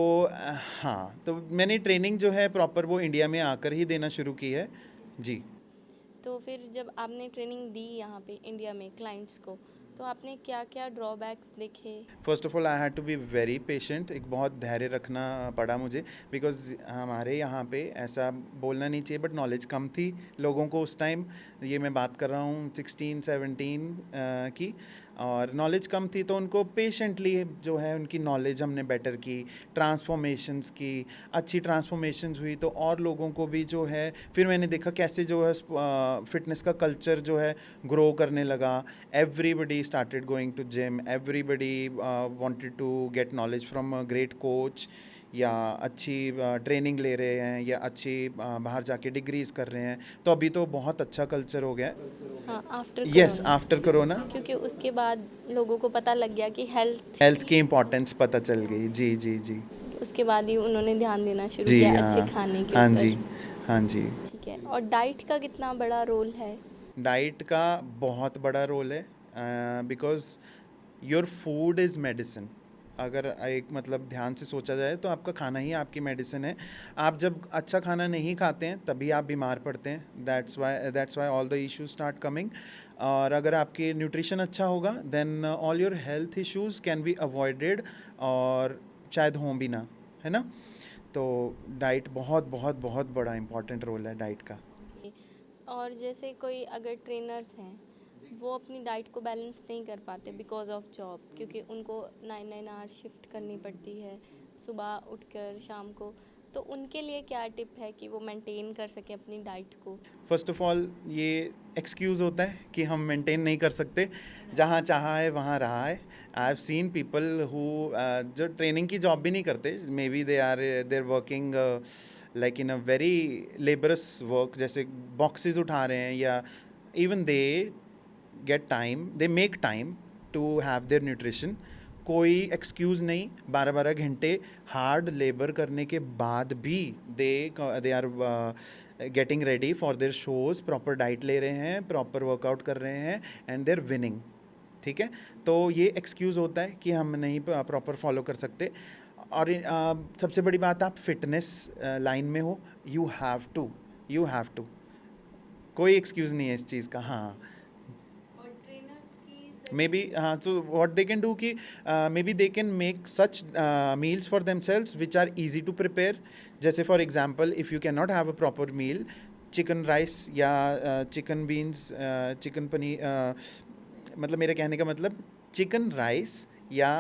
हाँ, तो मैंने training जो है proper वो India में आकर ही देना शुरू की है जी। तो फिर जब आपने ट्रेनिंग दी यहाँ पे इंडिया में क्लाइंट्स को, तो आपने क्या क्या ड्रॉबैक्स देखे? First of all I had to be very patient. एक बहुत धैर्य रखना पड़ा मुझे, बिकॉज हमारे यहाँ पे ऐसा बोलना नहीं चाहिए बट नॉलेज कम थी लोगों को उस टाइम। ये मैं बात कर रहा हूँ 16-17 की, और नॉलेज कम थी तो उनको पेशेंटली जो है उनकी नॉलेज हमने बेटर की, ट्रांसफॉर्मेशंस की, अच्छी ट्रांसफॉर्मेशंस हुई तो और लोगों को भी जो है फिर मैंने देखा कैसे जो है फिटनेस का कल्चर जो है ग्रो करने लगा। Everybody started going to gym, everybody wanted to get knowledge from a great coach, या अच्छी ट्रेनिंग ले रहे हैं, या अच्छी बाहर जाके डिग्रीज कर रहे हैं। तो अभी तो बहुत अच्छा कल्चर हो गया है। हाँ, after yes, corona. After corona क्योंकि उसके बाद लोगों को पता लग गया कि हेल्थ, हेल्थ की इम्पोर्टेंस पता चल गई जी जी जी। उसके बाद ही उन्होंने ध्यान देना शुरू जी किया अच्छे हाँ, खाने के हाँ ऊपर। जी, हाँ जी। ठीक है, और डाइट का कितना बड़ा रोल है? डाइट का बहुत बड़ा रोल है, because your food is medicine. अगर एक मतलब ध्यान से सोचा जाए तो आपका खाना ही आपकी मेडिसिन है। आप जब अच्छा खाना नहीं खाते हैं तभी आप बीमार पड़ते हैं। That's why all the issues start coming. और अगर आपकी न्यूट्रिशन अच्छा होगा then all your health issues can be avoided, और शायद हों भी ना, है ना। तो डाइट बहुत बहुत बहुत बड़ा इंपॉर्टेंट रोल है डाइट का। और जैसे कोई अगर ट्रेनर्स हैं, वो अपनी डाइट को बैलेंस नहीं कर पाते बिकॉज ऑफ जॉब, क्योंकि उनको 9 आवर शिफ्ट करनी पड़ती है सुबह उठकर शाम को, तो उनके लिए क्या टिप है कि वो मेंटेन कर सके अपनी डाइट को? फर्स्ट ऑफ ऑल ये एक्सक्यूज़ होता है कि हम मेंटेन नहीं कर सकते, जहाँ चाहा है वहाँ रहा है। I have seen people who जो ट्रेनिंग की जॉब भी नहीं करते, maybe they are working like in a very laborious work, जैसे बॉक्सेस उठा रहे हैं, या even they get time, they make time to have their nutrition. कोई एक्सक्यूज़ नहीं, 12-12 घंटे हार्ड लेबर करने के बाद भी they are getting ready for their shows, proper diet ले रहे हैं, प्रॉपर वर्कआउट कर रहे हैं, एंड देयर विनिंग। ठीक है, तो ये एक्सक्यूज़ होता है कि हम नहीं प्रॉपर फॉलो कर सकते। और सबसे बड़ी बात, आप फिटनेस लाइन में हो, यू हैव टू, कोई एक्सक्यूज़ नहीं है इस चीज़ का। हाँ, और ट्रेनर्स की मे बी हाँ, so what they can do कि maybe they can make such meals for themselves which are easy to prepare. जैसे for example, if you can not have a proper meal, chicken rice या chicken beans, chicken paneer, मतलब मेरे कहने का मतलब chicken rice या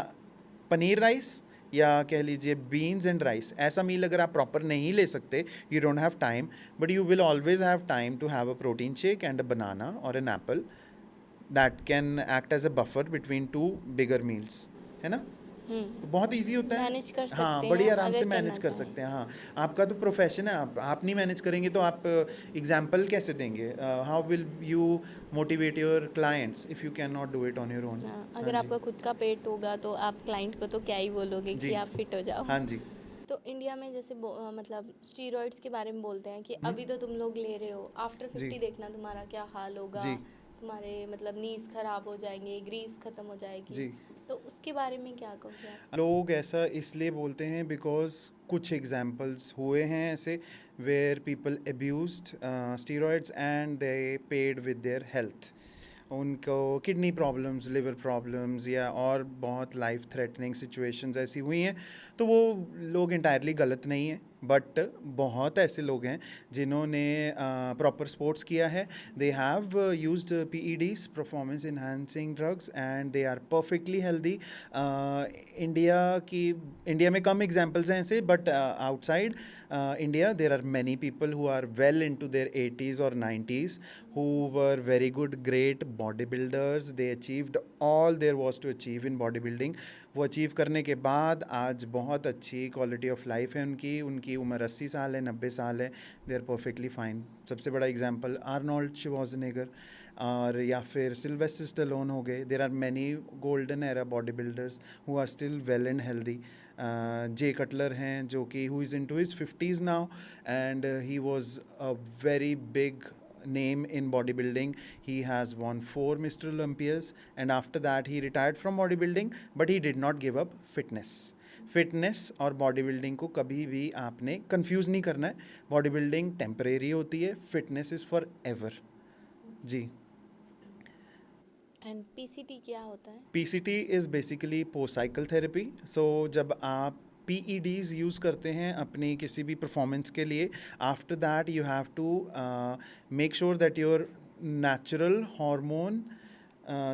paneer rice, या कह लीजिए बीन्स एंड राइस, ऐसा मील अगर आप प्रॉपर नहीं ले सकते, you don't have time, but you will always have time to have a protein shake and a banana और an apple that can act as a buffer between two bigger meals, है ना। तो बहुत easy होता है। Manage कर हाँ, सकते बड़ी हैं आराम से अगर मैनेज करना कर चाहें। सकते हैं। हाँ, आपका तो प्रोफेशन है, आप नहीं मैनेज करेंगे तो आप एग्जाम्पल कैसे देंगे? How will you motivate your clients if you can not do it on your own. हाँ, हाँ अगर जी, आपका खुद का पेट होगा तो आप क्लाइंट को तो क्या ही बोलोगे जी, कि आप फिट हो जाओ। हाँ जी। तो इंडिया में जैसे मतलब स्टीरॉइड्स के बारे में बोलते हैं कि अभी तो तुम लोग ले रहे हो, आफ्टर जी 50 देखना तुम्हारा क्या हाल होगा, जी तुम्हारे मतलब नीज खराब हो जाएंगे, ग्रीस खत्म हो जाएगी। जी। तो उसके बारे में क्या कहोगे आप? लोग ऐसा इसलिए बोलते हैं बिकॉज कुछ एग्जाम्पल्स हुए हैं ऐसे where people abused steroids and they paid with their health. उनको किडनी प्रॉब्लम्स, लिवर प्रॉब्लम्स या और बहुत लाइफ थ्रेटनिंग सिचुएशंस ऐसी हुई हैं। तो वो लोग इंटायरली गलत नहीं हैं, बट बहुत ऐसे लोग हैं जिन्होंने प्रॉपर स्पोर्ट्स किया है, they have used PEDs, performance enhancing drugs, and they are perfectly healthy. India में कम एग्जांपल्स हैं ऐसे, but outside India there are many people who are well into their 80s or 90s who were very good, great bodybuilders. They achieved all there was to achieve in bodybuilding. वो achieve करने के बाद आज बहुत अच्छी quality of life है उनकी। उनकी उम्र 80 साल है, 90 साल है, दे आर परफेक्टली फाइन। सबसे बड़ा एग्जांपल आर्नोल्ड शिवार्ज़नेगर और या फिर सिल्वेस्टर स्टैलोन हो गए। There are many golden era body builders who are still well and healthy. Jay Cutler हैं जो कि who is into his 50s now, and he was a very big name in bodybuilding. He has won 4 Mr. Olympias, and after that he retired from bodybuilding, but he did not give up fitness. Fitness और body building को कभी भी आपने confuse नहीं करना है। Body building temporary होती है, फिटनेस इज़ फॉर एवर। जी। एंड पीसीटी क्या होता है? PCT is basically post cycle therapy. So जब आप PEDs यूज़ करते हैं अपनी किसी भी परफॉर्मेंस के लिए, after that you have to make sure that your natural hormone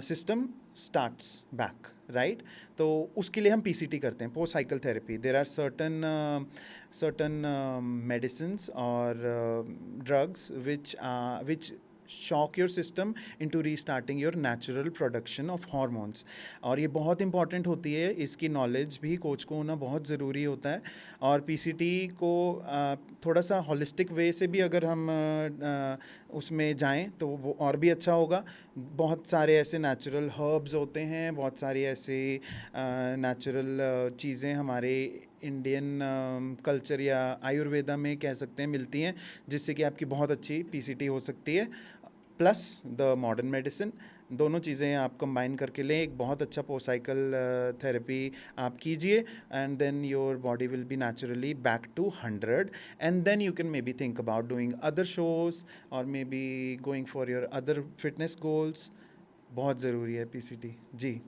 system starts back, right. तो उसके लिए हम PCT करते हैं, post cycle therapy. There are certain medicines और drugs which shock your system into restarting your natural production of hormones. और ये बहुत इंपॉर्टेंट होती है, इसकी नॉलेज भी कोच को होना बहुत ज़रूरी होता है। और PCT को थोड़ा सा होलिस्टिक वे से भी अगर हम उसमें जाएं तो वो और भी अच्छा होगा। बहुत सारे ऐसे नेचुरल हर्ब्स होते हैं, बहुत सारी ऐसे नेचुरल चीज़ें हमारे इंडियन कल्चर या आयुर्वेदा में कह सकते हैं मिलती हैं, जिससे कि आपकी बहुत अच्छी PCT हो सकती है। प्लस द मॉडर्न मेडिसिन, दोनों चीज़ें आप कंबाइन करके लें, एक बहुत अच्छा पोस्ट साइकिल थेरेपी आप कीजिए, and then your body will be naturally back to 100, and then you can maybe think about doing other shows और maybe going for your other fitness goals. बहुत ज़रूरी है PCT। जी।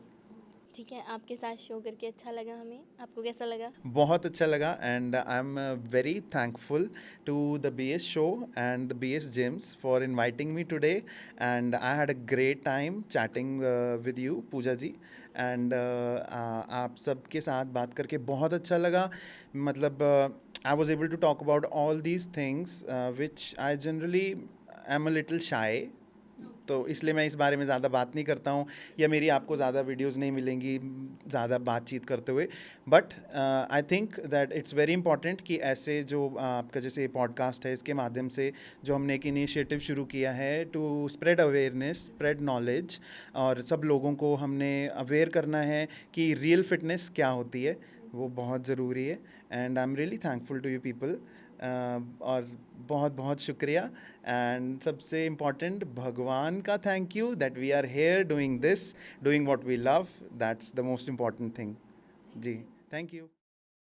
ठीक है, आपके साथ शो करके अच्छा लगा हमें। आपको कैसा लगा? बहुत अच्छा लगा, and I am very thankful to the BS show and the BS gyms for inviting me today, and I had a great time chatting with you Pooja ji. And आप सबके साथ बात करके बहुत अच्छा लगा। मतलब I was able to talk about all these things which I generally am a little shy. तो इसलिए मैं इस बारे में ज़्यादा बात नहीं करता हूँ, या मेरी आपको ज़्यादा वीडियोस नहीं मिलेंगी ज़्यादा बातचीत करते हुए। But I think that it's very important कि ऐसे जो आपका जैसे पॉडकास्ट है, इसके माध्यम से जो हमने एक इनिशिएटिव शुरू किया है to spread awareness, spread knowledge, और सब लोगों को हमने अवेयर करना है कि रियल फिटनेस क्या होती है, वो बहुत ज़रूरी है। And I am really thankful to you people. और बहुत बहुत शुक्रिया। एंड सबसे इम्पॉर्टेंट भगवान का thank you that we are here doing this, doing what we love. That's the most important thing. जी, थैंक यू।